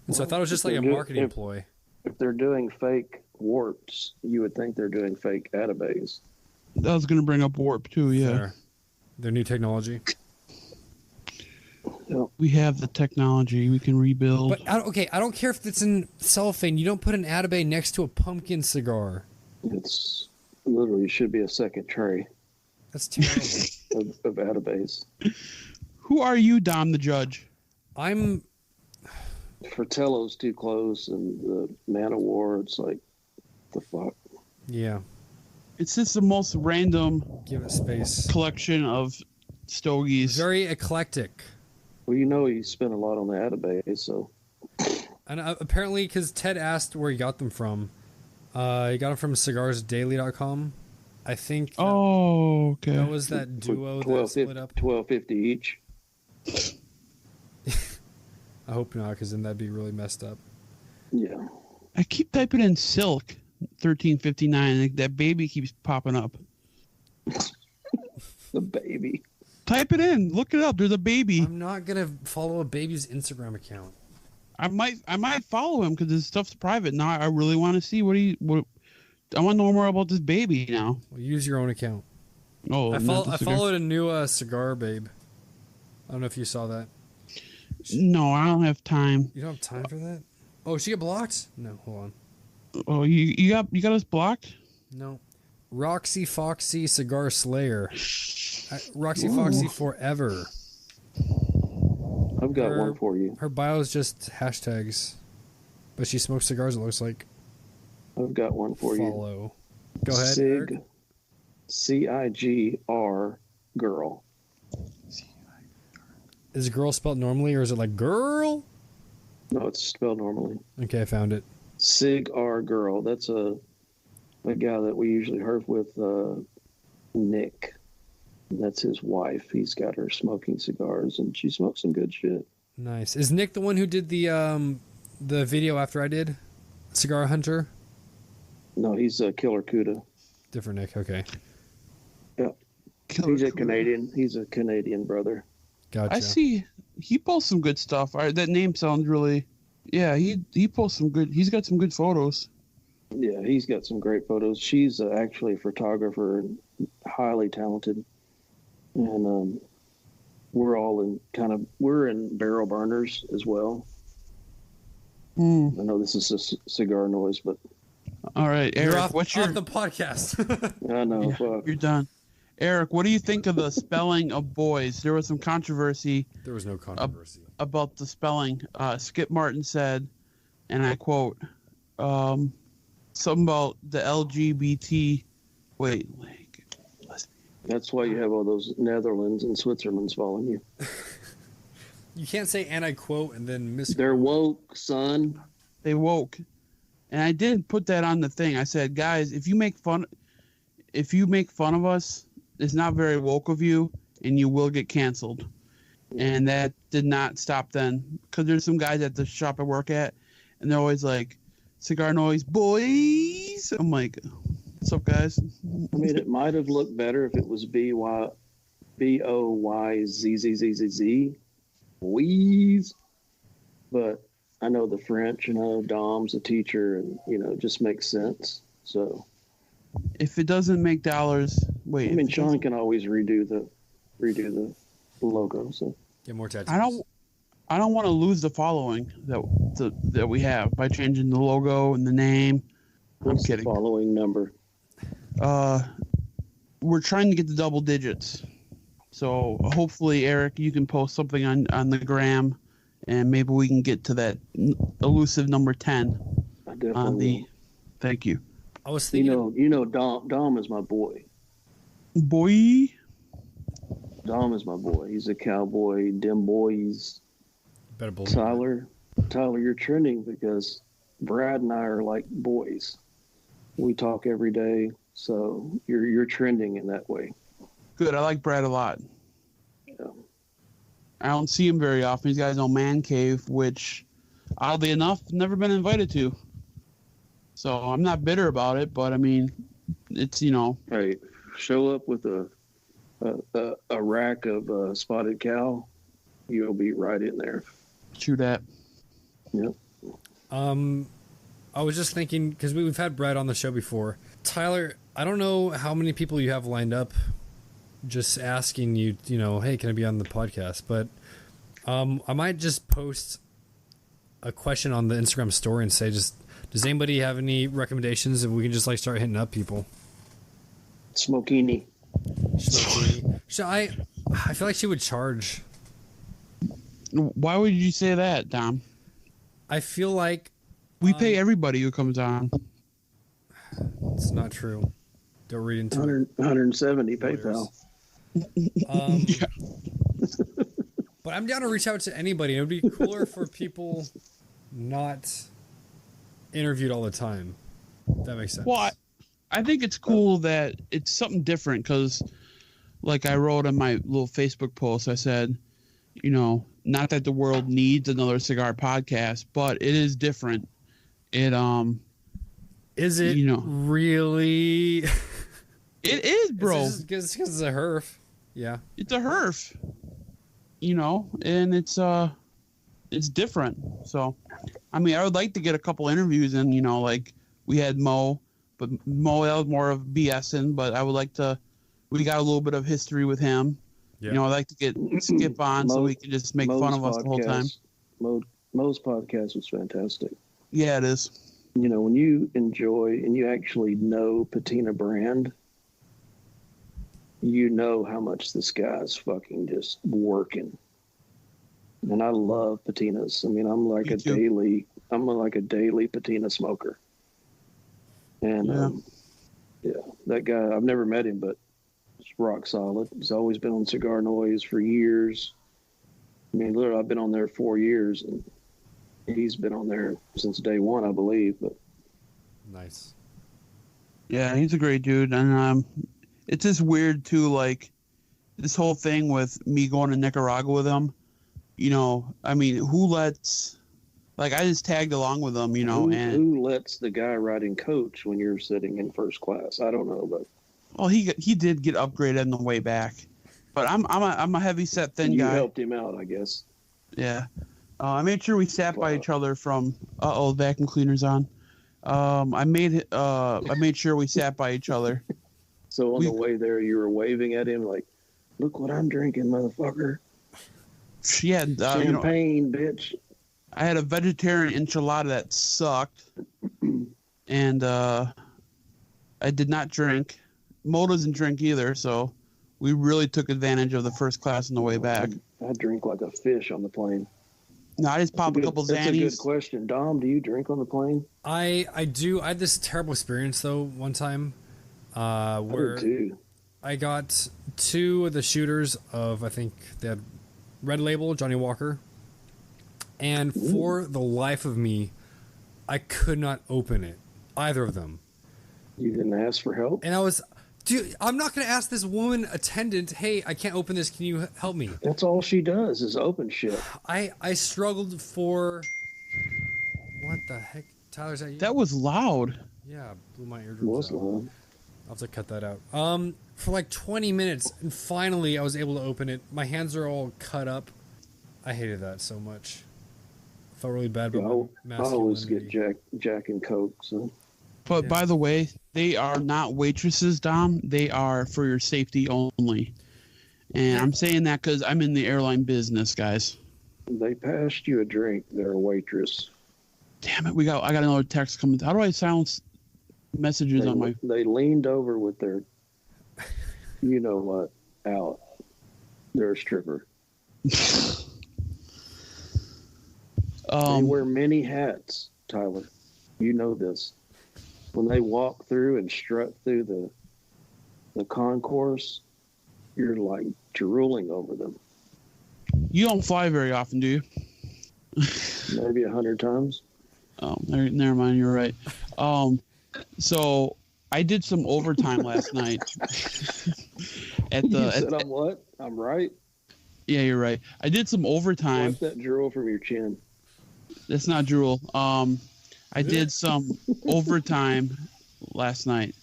and so I thought it was just like a marketing ploy. If they're doing fake warps, you would think they're doing fake Atabays. I was gonna bring up warp too. Yeah, Their new technology. Yep. we have the technology. We can rebuild. But I don't care if it's in cellophane. You don't put an Atabay next to a pumpkin cigar. It's literally should be a second tray That's terrible. of Atabays. Who are you, Dom the judge? I'm Fratello's too close, and the Man of War. It's like, the fuck. yeah. It's just the most random Give it space. collection of stogies. Very eclectic. Well, you know he spent a lot on the Atabay, so And apparently, because Ted asked where he got them from, he got them from cigarsdaily.com. I think Okay. that was that duo that split up. $12.50 each. I hope not, because then that'd be really messed up. Yeah. I keep typing in silk 1359, and that baby keeps popping up. The baby. Type it in. Look it up. There's a baby. I'm not gonna follow a baby's Instagram account. I might follow him because his stuff's private. Now I really want to see what I want to know more about this baby now. Well, use your own account. Oh, I not the cigar. followed a new cigar babe. I don't know if you saw that. No, I don't have time. You don't have time for that? Oh, she get blocked? No, hold on. Oh, you got us blocked? No. Roxy Foxy Cigar Slayer. Roxy Foxy forever. I've got one for you. Her bio is just hashtags. But she smokes cigars, it looks like. I've got one for you. Follow. Go ahead, Eric. CIGR girl. Is girl spelled normally, or is it like girl? No, it's spelled normally. Okay, I found it. CigarNoise girl. That's a guy that we usually herf with, Nick. And that's his wife. He's got her smoking cigars, and she smokes some good shit. Nice. Is Nick the one who did the video after I did? Cigar Hunter? No, he's a Killer Cuda. Different Nick, okay. Yeah. He's a Canadian. He's a Canadian brother. Gotcha. I see. He posts some good stuff. That name sounds really. Yeah, he posts some good. He's got some good photos. Yeah, he's got some great photos. She's actually a photographer and highly talented. And we're in barrel burners as well. I know this is a cigar noise, but All right, You're Eric, off, what's your? off the podcast. I know. Yeah, Fuck. you're done. Eric, what do you think of the spelling of Bois? There was some controversy There was no controversy. about the spelling. Skip Martin said, and I quote, something about the LGBT. Wait. That's why you have all those Netherlands and Switzerland's following you. You can't say and I quote and then miss. They're woke, son. They woke, and I did put that on the thing. I said, guys, if you make fun of us, it's not very woke of you, and you will get canceled. And that did not stop then, because there's some guys at the shop I work at, and they're always like, CigarNoise boys. I'm like, what's up, guys? I mean, it might have looked better if it was BOYZZZZZ. Wheeze. But I know the French, Dom's a teacher, and, it just makes sense. So, If it doesn't make dollars, wait. I mean, Sean can always redo the logo. So, Get more tattoos. I don't want to lose the following that we have by changing the logo and the name. what's the kidding. following number? We're trying to get the double digits. So hopefully, Eric, you can post something on the gram, and maybe we can get to that elusive number 10 I definitely on the. will. Thank you, I was thinking. Dom is my boy. boy. Dom is my boy. He's a cowboy. Dem boys. Better believe. Tyler, you're trending because Brad and I are like boys. We talk every day, so you're trending in that way. Good. I like Brad a lot. Yeah. I don't see him very often. He's got his own man cave, which, oddly enough, never been invited to. So I'm not bitter about it, but I mean, it's, you know. Hey, show up with a rack of spotted cow, you'll be right in there. True that. Yep. I was just thinking, because we've had Brad on the show before. Tyler, I don't know how many people you have lined up just asking you, you know, hey, can I be on the podcast? But I might just post a question on the Instagram story and say, just, does anybody have any recommendations? And we can just like start hitting up people. Smokini. So I feel like she would charge. Why would you say that, Dom? I feel like we pay everybody who comes on. It's not true. Don't read into 170 PayPal. Yeah. But I'm down to reach out to anybody. It would be cooler for people not interviewed all the time. If that makes sense. Well, I think it's cool that it's something different because, like I wrote in my little Facebook post, I said, you know, not that the world needs another cigar podcast, but it is different. It is it, you know, really? It is, bro. It's because it's a herf. Yeah, it's a herf. You know, and it's different. So, I mean, I would like to get a couple interviews in. You know, like we had Mo, but Mo, that was more of BSing. But I would like to. We got a little bit of history with him. Yeah. You know, I'd like to get Skip on so we can just make fun of us the whole time. Mo's podcast was fantastic. Yeah, it is. You know, when you enjoy and you actually know Patina brand, you know how much this guy's fucking just working. And I love patinas. I mean, I'm like a daily patina smoker. And yeah, that guy, I've never met him, but it's rock solid. He's always been on CigarNoise for years. I mean, literally, I've been on there 4 years, and he's been on there since day one, I believe. But nice. Yeah, he's a great dude, and it's just weird too. Like this whole thing with me going to Nicaragua with him. You know, I mean, who lets? Like, I just tagged along with them. You know, who lets the guy riding coach when you're sitting in first class? I don't know, but well, he did get upgraded on the way back. But I'm a heavy set thin guy. You helped him out, I guess. Yeah. I made sure we sat by each other from vacuum cleaner's on. I made sure we sat by each other. So on the way there, you were waving at him like, "Look what I'm drinking, motherfucker!" Yeah, champagne, bitch. I had a vegetarian enchilada that sucked, and I did not drink. Mo doesn't drink either, so we really took advantage of the first class on the way back. I drink like a fish on the plane. No, I just pop a couple Xannies. That's a good question. Dom, do you drink on the plane? I do. I had this terrible experience, though, one time where I got 2 of the shooters of, I think they had Red Label, Johnny Walker. And for the life of me, I could not open it. Either of them. You didn't ask for help? And I was... Dude, I'm not going to ask this woman attendant, hey, I can't open this. Can you help me? That's all she does is open shit. I struggled for... What the heck? Tyler, is that you? That was loud. Yeah, blew my eardrums out. It was loud. I'll have to cut that out. For like 20 minutes, and finally I was able to open it. My hands are all cut up. I hated that so much. Felt really bad about my masculinity. I always get Jack and Coke, so... But by the way, they are not waitresses, Dom. They are for your safety only. And I'm saying that because I'm in the airline business, guys. They passed you a drink. They're a waitress. Damn it! I got another text coming. How do I silence messages on my? They leaned over with their, you know what, out. They're a stripper. They wear many hats, Tyler. You know this. When they walk through and strut through the concourse, you're like drooling over them. You don't fly very often, do you? Maybe 100 times. Oh, never mind. You're right. So I did some overtime last night. You said I'm what? I'm right. Yeah, you're right. I did some overtime. Wipe that drool from your chin. That's not drool. I did some overtime last night,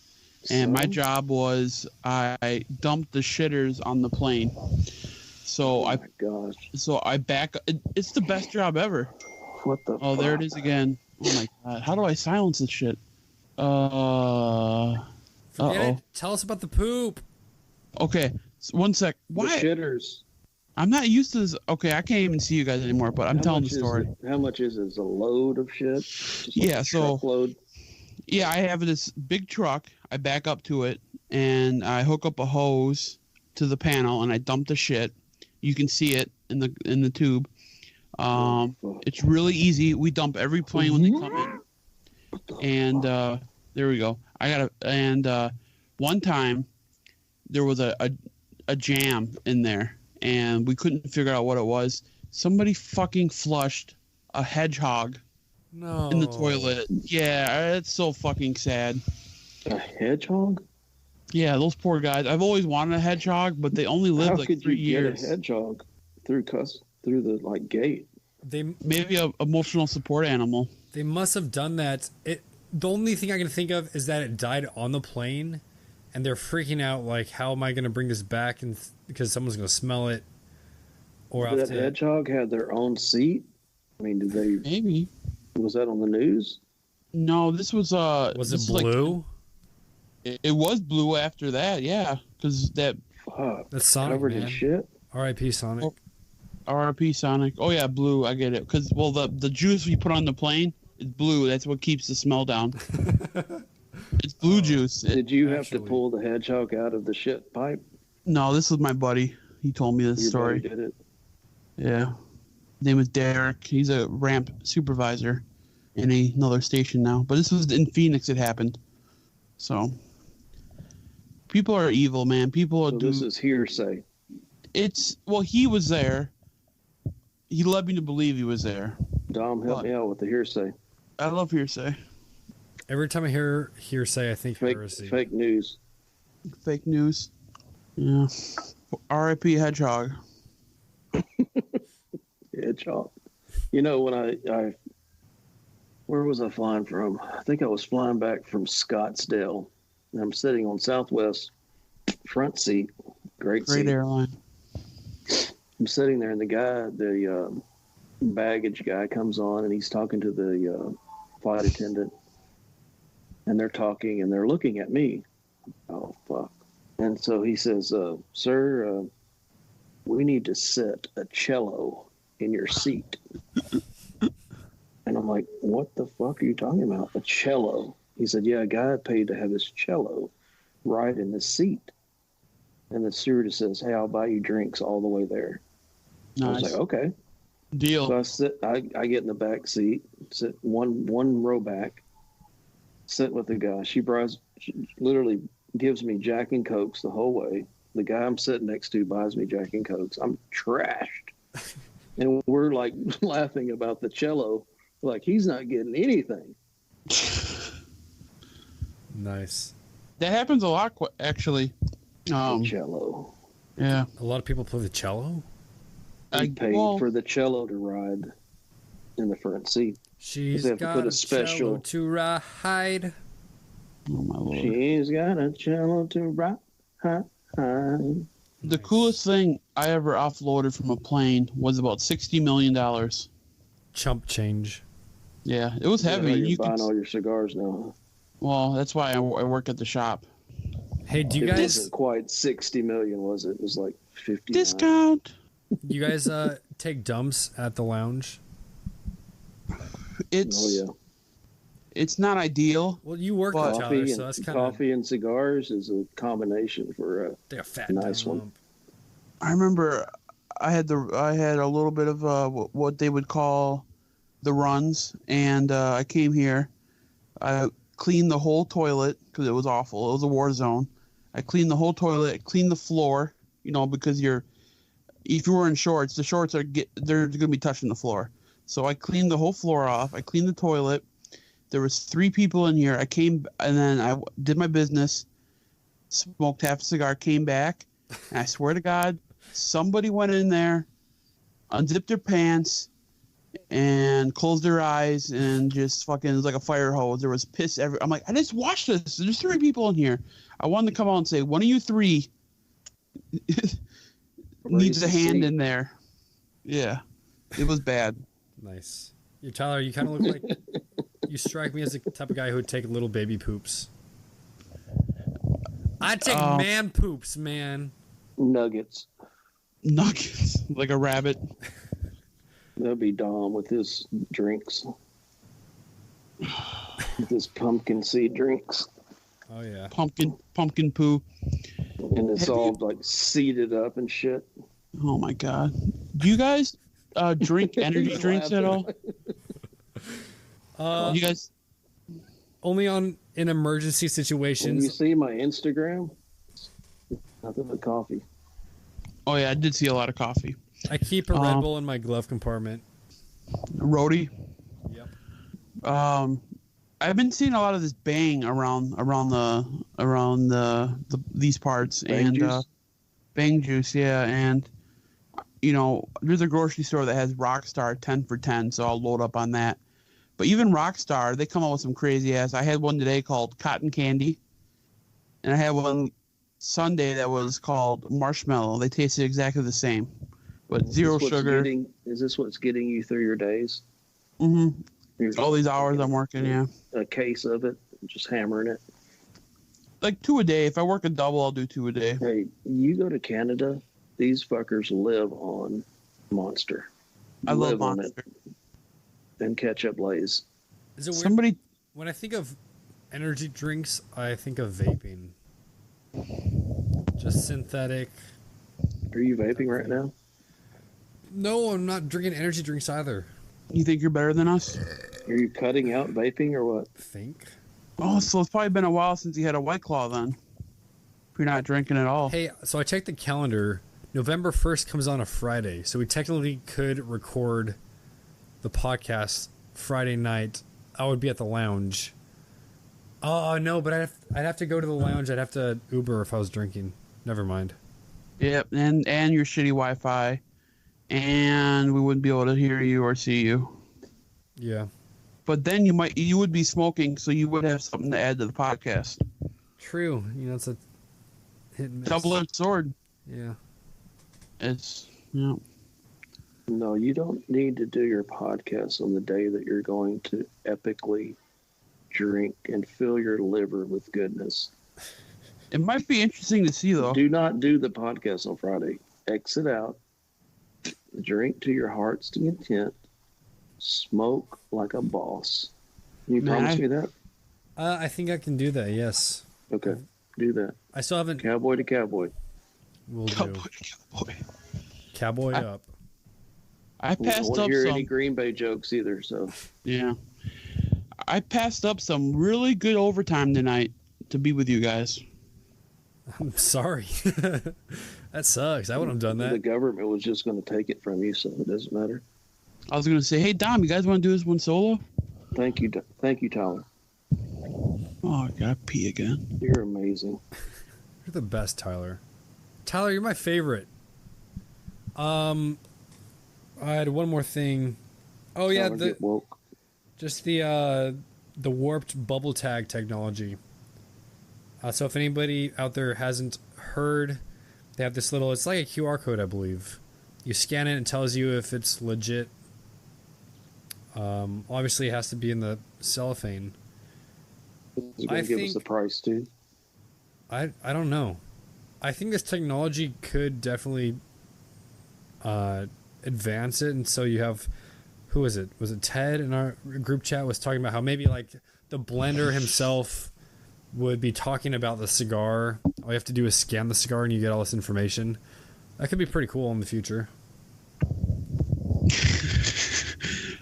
and my job was I dumped the shitters on the plane. So my gosh. So I back. It's the best job ever. What the? Oh, there it is again. Oh my god! How do I silence this shit? Forget it. Tell us about the poop. Okay, so 1 sec. Why? The shitters. I'm not used to this. Okay, I can't even see you guys anymore, but I'm telling the story. How much is it? A load of shit? Just yeah, so truckload? Yeah, I have this big truck. I back up to it, and I hook up a hose to the panel, and I dump the shit. You can see it in the tube. It's really easy. We dump every plane when they come in, and there we go. One time there was a jam in there, and we couldn't figure out what it was. Somebody fucking flushed a hedgehog in the toilet. Yeah, it's so fucking sad. A hedgehog? Yeah, those poor guys. I've always wanted a hedgehog, but they only live like 3 years. How could you get a hedgehog through the gate? Maybe a emotional support animal. They must have done that. The only thing I can think of is that it died on the plane, and they're freaking out like, how am I going to bring this back? And because someone's going to smell it. Or did that hedgehog have their own seat? I mean, did they? Maybe. Was that on the news? No, this was Was it blue? It was blue after that, yeah, because that's Sonic, covered man. in shit. R.I.P. Sonic. R.I.P. Sonic. Oh yeah, blue. I get it. Because the juice we put on the plane is blue. That's what keeps the smell down. It's blue juice. Did you have to pull the hedgehog out of the shit pipe? No, this was my buddy. He told me this story. Your buddy did it. Yeah. His name is Derek. He's a ramp supervisor in another station now. But this was in Phoenix. It happened. So people are evil, man. This is hearsay. He was there. He led me to believe he was there. Dom, help me out with the hearsay. I love hearsay. Every time I hear hearsay, I think heresy. Fake news. Fake news. Yeah. R.I.P. Hedgehog. Hedgehog. You know, when I where was I flying from? I think I was flying back from Scottsdale. And I'm sitting on Southwest front seat. Great seat. Airline. I'm sitting there, and the baggage guy comes on, and he's talking to the flight attendant. And they're talking, and they're looking at me. Oh, fuck. And so he says, sir, we need to set a cello in your seat. And I'm like, what the fuck are you talking about? A cello? He said, yeah, a guy paid to have his cello right in the seat. And the stewardess says, hey, I'll buy you drinks all the way there. Nice. I was like, okay. Deal. So I get in the back seat, sit one row back, sit with the guy. She literally gives me Jack and Cokes the whole way. The guy I'm sitting next to buys me Jack and Cokes. I'm trashed. And we're like laughing about the cello. Like, he's not getting anything. Nice. That happens a lot, actually. Cello. Yeah. A lot of people play the cello? I paid for the cello to ride in the front seat. She's got a cello to ride. Oh, my Lord. She's got a cello to ride. The coolest thing I ever offloaded from a plane was about $60 million. Chump change. Yeah, it was heavy. You're buying all your cigars now. Well, that's why I work at the shop. Hey, do you guys... It wasn't quite 60 million, was it? It was like 50. Discount. You guys take dumps at the lounge? It's not ideal. Well, you work with Tyler, so that's kind of... Coffee and cigars is a combination for a fat nice dump. one. I remember I had a little bit of what they would call the runs, and I came here. I cleaned the whole toilet because it was awful. It was a war zone. I cleaned the whole toilet, cleaned the floor, because if you're wearing shorts, the shorts they're going to be touching the floor. So I cleaned the whole floor off. I cleaned the toilet. There was 3 people in here. I came, and then I did my business, smoked half a cigar, came back, and I swear to God, somebody went in there, unzipped their pants, and closed their eyes, and just fucking, it was like a fire hose. There was piss everywhere. I'm like, I just watched this. There's 3 people in here. I wanted to come out and say, one of you 3 needs a hand in there. Yeah, it was bad. Nice. Yeah, Tyler, you kind of look like you strike me as the type of guy who would take little baby poops. I take man poops, man. Nuggets. Like a rabbit. That'd be Dom with his drinks. With his pumpkin seed drinks. Oh yeah. Pumpkin poo. And it's all like seeded up and shit. Oh my God. Do you guys drink energy drinks at all? You guys? Only in emergency When situations. you see my Instagram, nothing but coffee. Oh yeah, I did see a lot of coffee. I keep a Red Bull in my glove compartment. Roadie. Yep. I've been seeing a lot of this bang around these parts. Bang juice? Bang juice, yeah. And you know, there's a grocery store that has Rockstar 10 for 10, so I'll load up on that. But even Rockstar, they come out with some crazy ass. I had one today called Cotton Candy, and I had one Sunday that was called Marshmallow. They tasted exactly the same, but zero sugar. Is this what's getting you through your days? Mm-hmm. All these hours I'm working, yeah. A case of it, just hammering it. Like 2 a day. If I work a double, I'll do 2 a day. Hey, you go to Canada, these fuckers live on Monster. I love Monster. And ketchup Lay's. Is it weird? Somebody, when I think of energy drinks, I think of vaping. Just synthetic. Are you vaping right now? No, I'm not drinking energy drinks either. you think you're better than us? Are you cutting out vaping or what? Think. Oh, so it's probably been a while since you had a White Claw then. If you're not drinking at all. Hey, so I checked the calendar. November 1st comes on a Friday, so we technically could record the podcast Friday night. I would be at the lounge. Oh, no, but I'd have to go to the lounge. I'd have to Uber if I was drinking. Never mind. Yep, and your shitty Wi-Fi. And we wouldn't be able to hear you or see you. Yeah. But then you would be smoking, so you would have something to add to the podcast. True. You know, it's a hit and miss. Double-edged sword. Yeah. It's, you know. No, you don't need to do your podcast on the day that you're going to epically drink and fill your liver with goodness. It might be interesting to see, though. Do not do the podcast on Friday. Exit out. Drink to your heart's content. Smoke like a boss. Can you promise me that? I think I can do that, yes. Okay, do that. I still haven't... Cowboy to cowboy. Will do. Cowboy. Cowboy up. I passed I don't up hear some... any Green Bay jokes either, so... Yeah. I passed up some really good overtime tonight to be with you guys. I'm sorry. That sucks. I wouldn't have done The that. government was just going to take it from you, so it doesn't matter. I was going to say, hey, Dom, you guys want to do this one solo? Thank you, Tyler. Oh, I got to pee again. You're amazing. You're the best, Tyler. Tyler, you're my favorite. I had one more thing. Oh yeah, Tyler, get woke. just the warped bubble tag technology. So if anybody out there hasn't heard, they have this little. It's like a QR code, I believe. You scan it and it tells you if it's legit. Obviously, it has to be in the cellophane. Is it going to give us the price too? I don't know. I think this technology could definitely advance it, and so you have, who was it? Was it Ted in our group chat was talking about how maybe like the blender himself would be talking about the cigar. All you have to do is scan the cigar and you get all this information. That could be pretty cool in the future.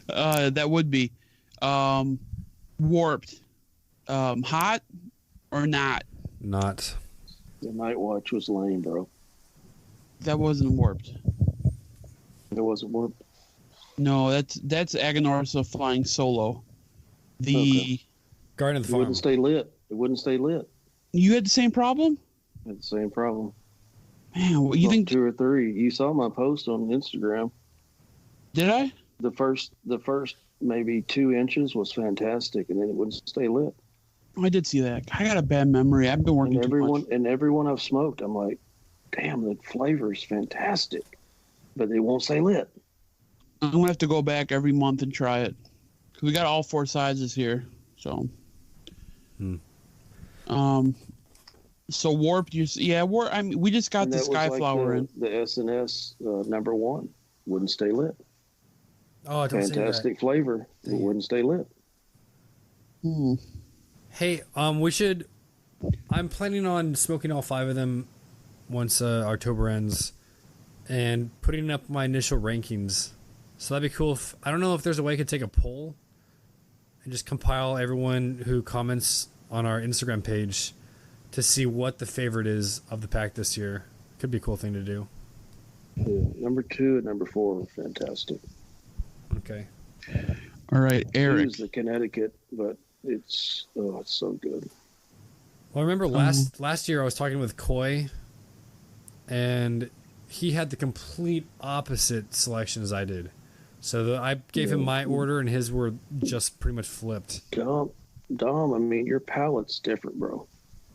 That would be warped. Hot or not? Not. The night watch was lame, bro. That wasn't warped. It wasn't warped. No, that's Aganorsa flying solo. The Okay. Garden of the It Farm. wouldn't stay lit. It wouldn't stay lit. You had the same problem? Had the same problem. Man, what, you About think? 2 or 3. You saw my post on Instagram. Did I? The first maybe 2 inches was fantastic, and then it wouldn't stay lit. Oh, I did see that. I got a bad memory. I've been working too much. And everyone I've smoked, I'm like, damn, the flavor is fantastic, but they won't stay lit. I'm gonna have to go back every month and try it. 'Cause we got all 4 sizes here. So. So warped. Warp. I mean, we just got And the that was Skyflower in. the S&S #1 wouldn't stay lit. Oh, don't say Fantastic flavor. It wouldn't stay lit. Hmm. that. Hey, we should. I'm planning on smoking all 5 of them once October ends, and putting up my initial rankings. So that'd be cool. I don't know if there's a way I could take a poll and just compile everyone who comments on our Instagram page to see what the favorite is of the pack this year. Could be a cool thing to do. Yeah, #2 and #4 are fantastic. Okay. All right, I Eric. use the Connecticut, but it's so good. Well, I remember last year I was talking with Coy, and he had the complete opposite selection as I did. So I gave him my order, and his were just pretty much flipped. Dom, I mean, your palate's different, bro.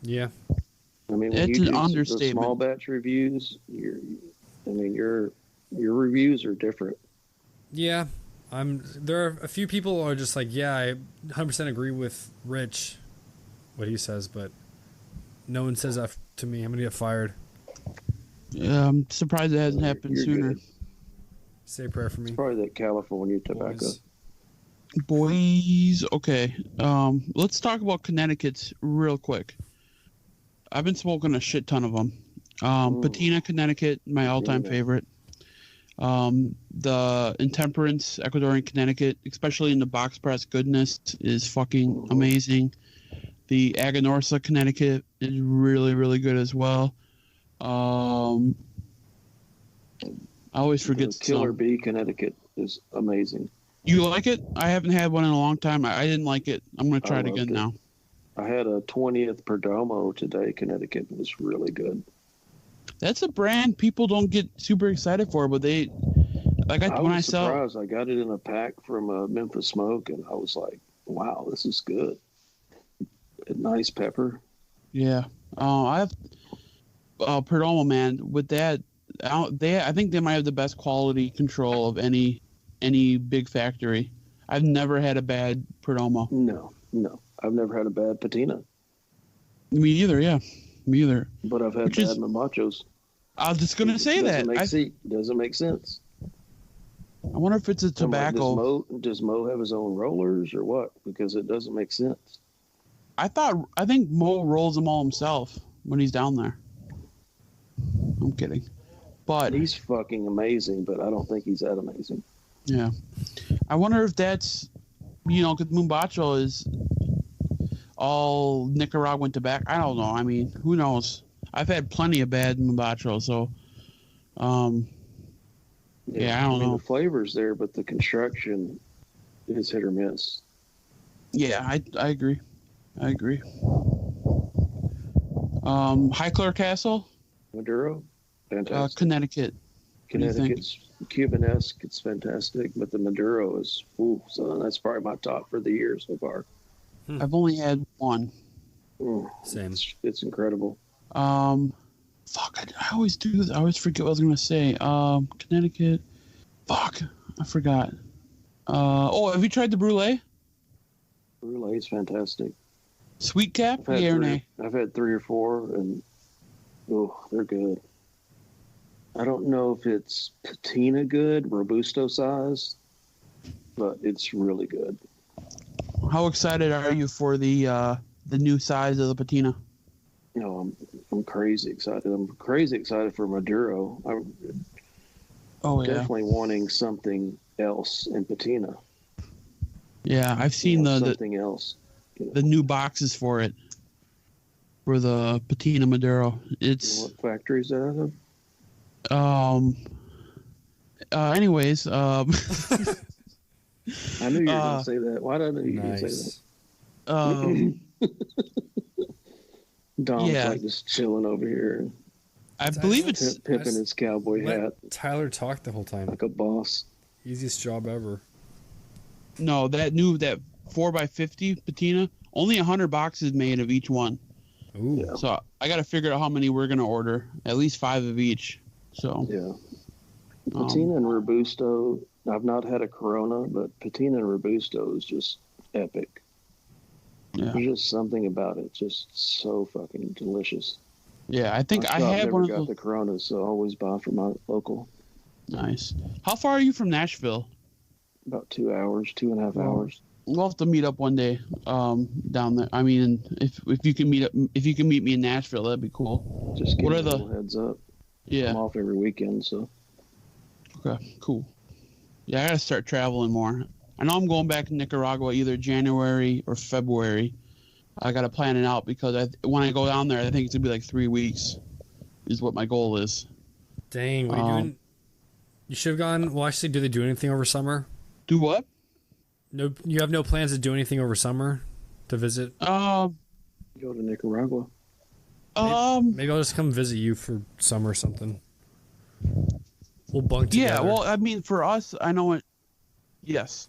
Yeah. I mean, when It's you an do the understatement. small batch reviews, your reviews are different. Yeah. There are a few people who are just like, yeah, I 100% agree with Rich, what he says, but no one says that to me. I'm going to get fired. I'm surprised it hasn't happened You're sooner. good. Say a prayer for me. It's probably that California tobacco. Boys. Boys, okay. Let's talk about Connecticut's real quick. I've been smoking a shit ton of them. Patina Connecticut, my all-time favorite. The Intemperance Ecuadorian Connecticut, especially in the box press goodness, is fucking amazing. The Aganorsa Connecticut is really, really good as well. I always forget The Killer some. Bee Connecticut is amazing. You like it? I haven't had one in a long time. I didn't like it. I'm going to try it loved again it. now. I had a 20th Perdomo today. Connecticut. It was really good. That's a brand people don't get super excited for, but they like I when I was sell. surprised. I got it in a pack from Memphis Smoke, and I was like, "Wow, this is good." A nice pepper. Yeah, I have Perdomo, man. With that, I think they might have the best quality control of any big factory. I've never had a bad Perdomo. No, I've never had a bad patina, Me either. Yeah, me either. but I've had Which is- bad mamachos. I was just gonna say that. Doesn't make sense. I wonder if it's a I'm like, tobacco. does Mo have his own rollers or what? Because it doesn't make sense. I think Mo rolls them all himself when he's down there. I'm kidding, but He's fucking amazing, but I don't think he's that amazing. yeah, I wonder if that's because Mumbacho is all Nicaraguan tobacco. I don't know. I mean, who knows? I've had plenty of bad Mumbacho, so yeah, I don't know. The flavor's there, but the construction is hit or miss. Yeah, I agree. Highclere Castle, Maduro, fantastic. Connecticut. What do you think? Connecticut's Cubanesque. It's fantastic, but the Maduro is so that's probably my top for the year so far. I've only had one. Same. It's incredible. Fuck, I always do this. I always forget what I was gonna say. Connecticut. Fuck, I forgot. Have you tried the brulee? Brulee is fantastic. Sweet cap? Yeah or nay? I've had 3 or 4, and they're good. I don't know if it's patina good, Robusto size, but it's really good. How excited are you for the new size of the patina? I'm crazy excited. I'm crazy excited for Maduro. I'm definitely wanting something else in patina. Yeah, I've seen something else. The new boxes for it. For the patina Maduro. It's what factory is that out of? Anyways, I knew you were going to say that. Why did I know you were going to say um, that? Dom's yeah. like just chilling over here, I believe it's pimping his cowboy hat Tyler talk the whole time. like a boss. Easiest job ever. no that 4x50 patina. Only 100 boxes made of each one. Ooh. Yeah. So I got to figure out how many we're gonna order. At least 5 of each. So Yeah. Patina and Robusto. I've not had a Corona, but Patina and Robusto is just epic. yeah, There's just something about it, just so fucking delicious. yeah. I think I I've had never one of got those. the Coronas, so I always buy from my local. Nice. How far are you from Nashville? About 2 hours, 2.5 hours. We'll have to meet up one day. Down there. I mean, if you can meet me in Nashville, that'd be cool. Just give What me are a the- little heads up. Yeah. I'm off every weekend, so Okay. Cool. Yeah, I gotta start traveling more. I know I'm going back to Nicaragua either January or February. I gotta plan it out because when I go down there, I think it's gonna be like 3 weeks. Is what my goal is. Dang, what are you doing? You should have gone. Well, actually, do they do anything over summer? Do what? No, you have no plans to do anything over summer to visit. go to Nicaragua. Maybe I'll just come visit you for summer or something. We'll bunk together. Yeah, well, I mean, for us, I know it. Yes,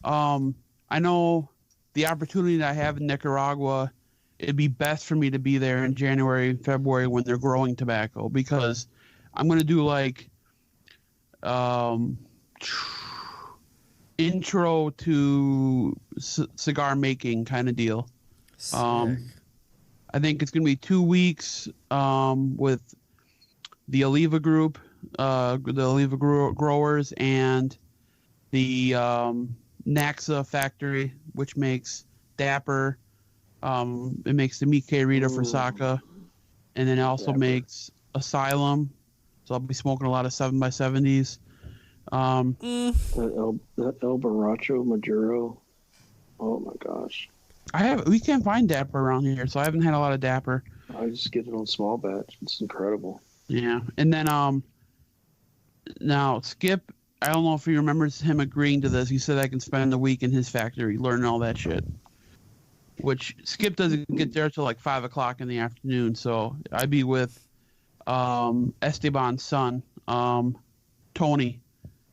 I know the opportunity that I have in Nicaragua. It'd be best for me to be there in January, February when they're growing tobacco because I'm gonna do like intro to cigar making kind of deal. Sick. I think it's gonna be 2 weeks with the Oliva group, the Oliva growers, and the Naxa factory, which makes Dapper. It makes the Mikke Rita for Saka, and then it also Dapper. makes Asylum. So I'll be smoking a lot of 7x70s. That El Borracho Maduro. Oh my gosh. We can't find Dapper around here, so I haven't had a lot of Dapper. I just get it on small batch. It's incredible. Yeah, and then now Skip, I don't know if he remembers him agreeing to this. He said I can spend the week in his factory learning all that shit. Which Skip doesn't get there till like 5 o'clock in the afternoon, so I'd be with Esteban's son, Tony,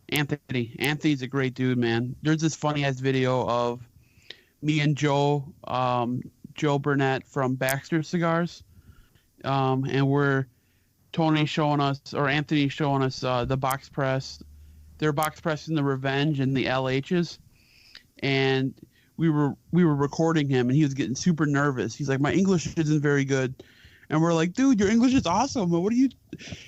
Anthony. Anthony's a great dude, man. There's this funny ass video of me and Joe Burnett from Baxter Cigars, and Tony showing us, or Anthony showing us the box press. They're box pressing the Revenge and the LHs, and we were recording him, and he was getting super nervous. He's like, my English isn't very good. And we're like, dude, your English is awesome. What do you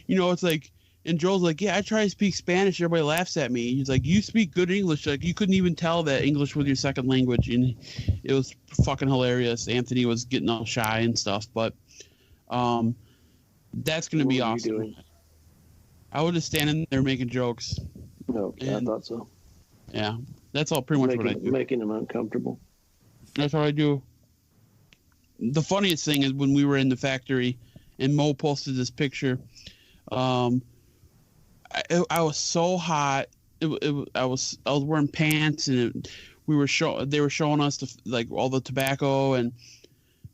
it's like, and Joel's like, yeah, I try to speak Spanish. Everybody laughs at me. He's like, you speak good English. Like, you couldn't even tell that English was your second language. And it was fucking hilarious. Anthony was getting all shy and stuff, but that's going to be What were you awesome. doing? I was just standing there making jokes. No, I And- thought so. Yeah, that's all pretty much what I do. Making him uncomfortable. That's what I do. The funniest thing is when we were in the factory and Mo posted this picture. I was so hot. I was wearing pants, and they were showing us like all the tobacco, and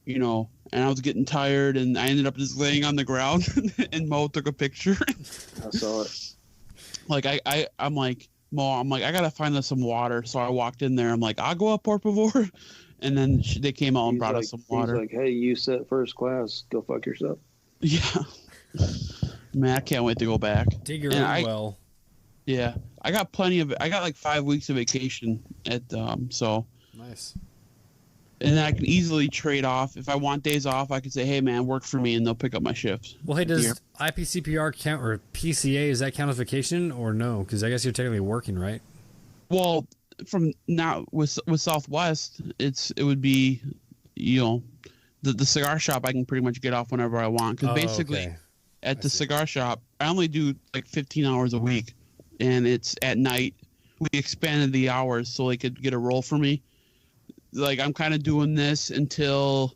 and I was getting tired, and I ended up just laying on the ground, and Mo took a picture. I saw it. Like I'm like, Mo, I gotta find us some water. So I walked in there. I'm like, agua, por favor. And then they came out and brought us some water. He's like, hey, you sat first class. Go fuck yourself. Yeah. Man, I can't wait to go back. Dig your And own well. Yeah. I got like 5 weeks of vacation so. Nice. And then I can easily trade off. If I want days off, I can say, hey, man, work for me, and they'll pick up my shift. Well, hey, does Here. IPCPR count, or PCA, is that count as vacation or no? Because I guess you're technically working, right? Well, from now with Southwest, it would be, the cigar shop I can pretty much get off whenever I want. Because basically, okay. at the cigar shop, I only do like 15 hours a week, and it's at night. We expanded the hours so they could get a roll for me. Like, I'm kind of doing this until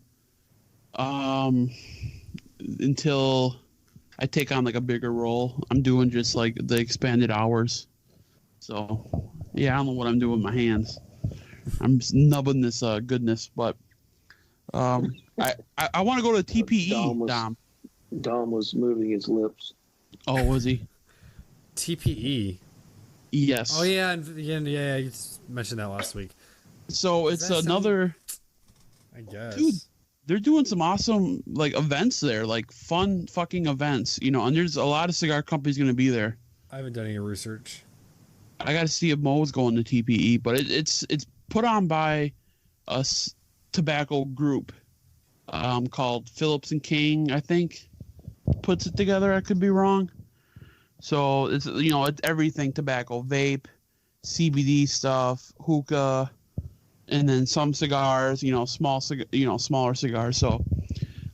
I take on like a bigger role. I'm doing just like the expanded hours. So yeah, I don't know what I'm doing with my hands. I'm just nubbing this goodness, but I want to go to TPE. Dom was moving his lips. Oh, was he? TPE. Yes. Oh yeah, yeah. You mentioned that last week. So it's another. I guess. Dude, they're doing some awesome like events there, like fun fucking events. You know, and there's a lot of cigar companies going to be there. I haven't done any research. I got to see if Mo's going to TPE, but it's put on by a tobacco group called Phillips and King, I think, puts it together. I could be wrong. So it's it's everything tobacco, vape, CBD stuff, hookah, and then some cigars, smaller cigars. So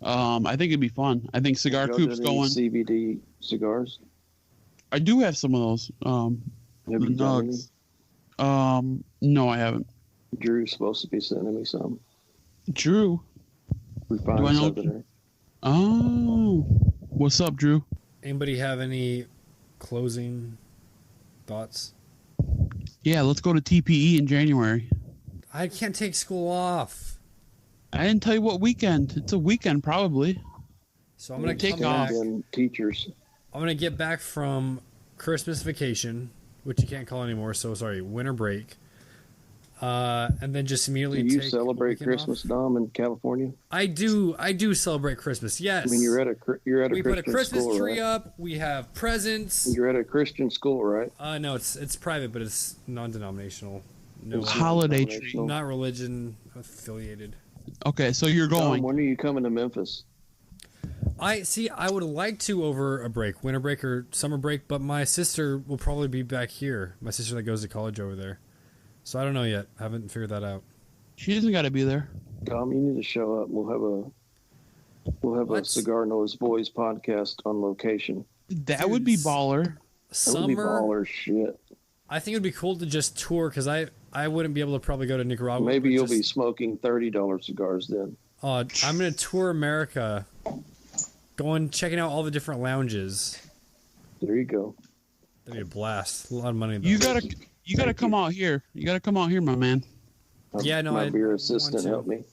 I think it'd be fun. I think Cigar Coop's going CBD cigars. I do have some of those. Have you done any? No, I haven't. Drew's supposed to be sending me some. Drew. Refined Do I know? Southerner. Oh, what's up, Drew? Anybody have any closing thoughts? Yeah, let's go to TPE in January. I can't take school off. I didn't tell you what weekend. It's a weekend, probably. So I'm going to Take come off. back. Teachers. I'm going to get back from Christmas vacation, which you can't call anymore. So, sorry, winter break. And then just immediately Do you take celebrate a weekend Christmas, off. Dom, in California? I do celebrate Christmas, yes. I mean, you're at a we put a Christmas school, tree right? up. We have presents. You're at a Christian school, right? No, it's private, but it's non-denominational. No, It's Holiday tree. non-denominational. not religion affiliated. Okay, so you're Dom, going. when are you coming to Memphis? I would like to over a break, winter break or summer break, but my sister will probably be back here. My sister that goes to college over there. So I don't know yet. I haven't figured that out. She doesn't got to be there. Dom, you need to show up. We'll have a CigarNoise Boys podcast on location. That would be Dude, baller. That would be Summer, baller shit. I think it would be cool to just tour because I wouldn't be able to probably go to Nicaragua. Maybe but you'll be just- smoking $30 cigars then. I'm going to tour America, checking out all the different lounges. There you go. That'd be a blast. A lot of money, though. You gotta come out here. You gotta come out here, my man. Yeah, no, My I beer want assistant to. helped me.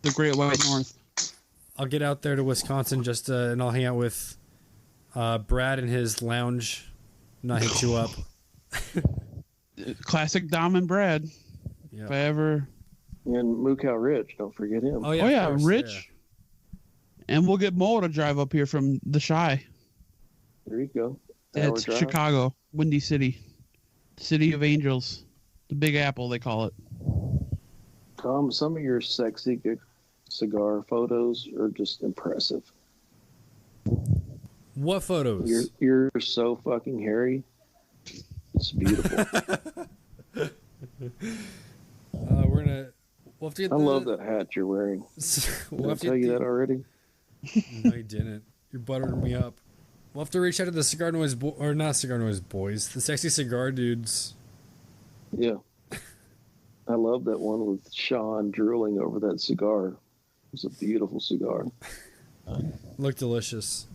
The Great White North. I'll get out there to Wisconsin and I'll hang out with Brad in his lounge. Not hit you up. Classic Dom and Brad. Yeah. If I ever. And Mookow Rich, don't forget him. Oh yeah, Oh of yeah, course, Rich. yeah. And we'll get Mo to drive up here from the Shy. There you go. That's Hour drive. Chicago, Windy City, City of Angels, the Big Apple they call it. Tom, some of your sexy cigar photos are just impressive. What photos? You're so fucking hairy. It's beautiful. We'll have to get I love that hat you're wearing. We'll Did I have to tell get you the- that already? No, you didn't. You're buttering me up. We'll have to reach out to the CigarNoise or not CigarNoise boys, the sexy cigar dudes. Yeah. I love that one with Sean drooling over that cigar. It was a beautiful cigar. Look delicious.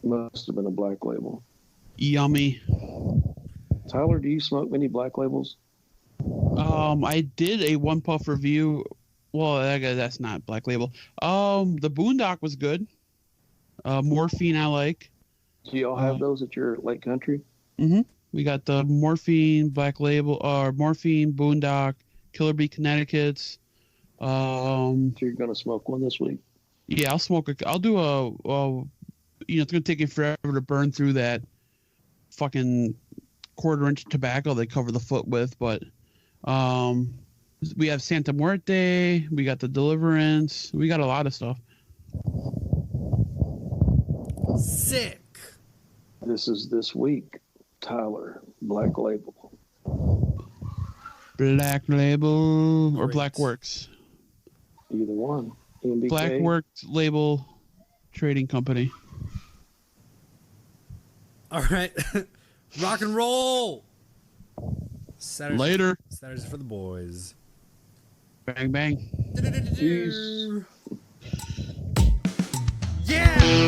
Must have been a black label. Yummy. Tyler, do you smoke many black labels? I did a one puff review. Well, I guess that's not Black Label. The Boondock was good. Morphine I like. Do y'all have those at your Lake Country? Mm-hmm. We got the Morphine Black Label, Morphine Boondock, Killer Bee Connecticut's. So you're gonna smoke one this week? Yeah, I'll smoke. I'll do it's gonna take me forever to burn through that fucking quarter-inch tobacco they cover the foot with, but we have Santa Muerte, we got the Deliverance, we got a lot of stuff. Sick. This is this week. Tyler, Black Label. Black Label or Great. Black Works. Either one. MBK. Black Works Label Trading Company. All right. Rock and roll. Saturdays, Later. Saturdays for the boys. Bang bang. Peace. Yeah.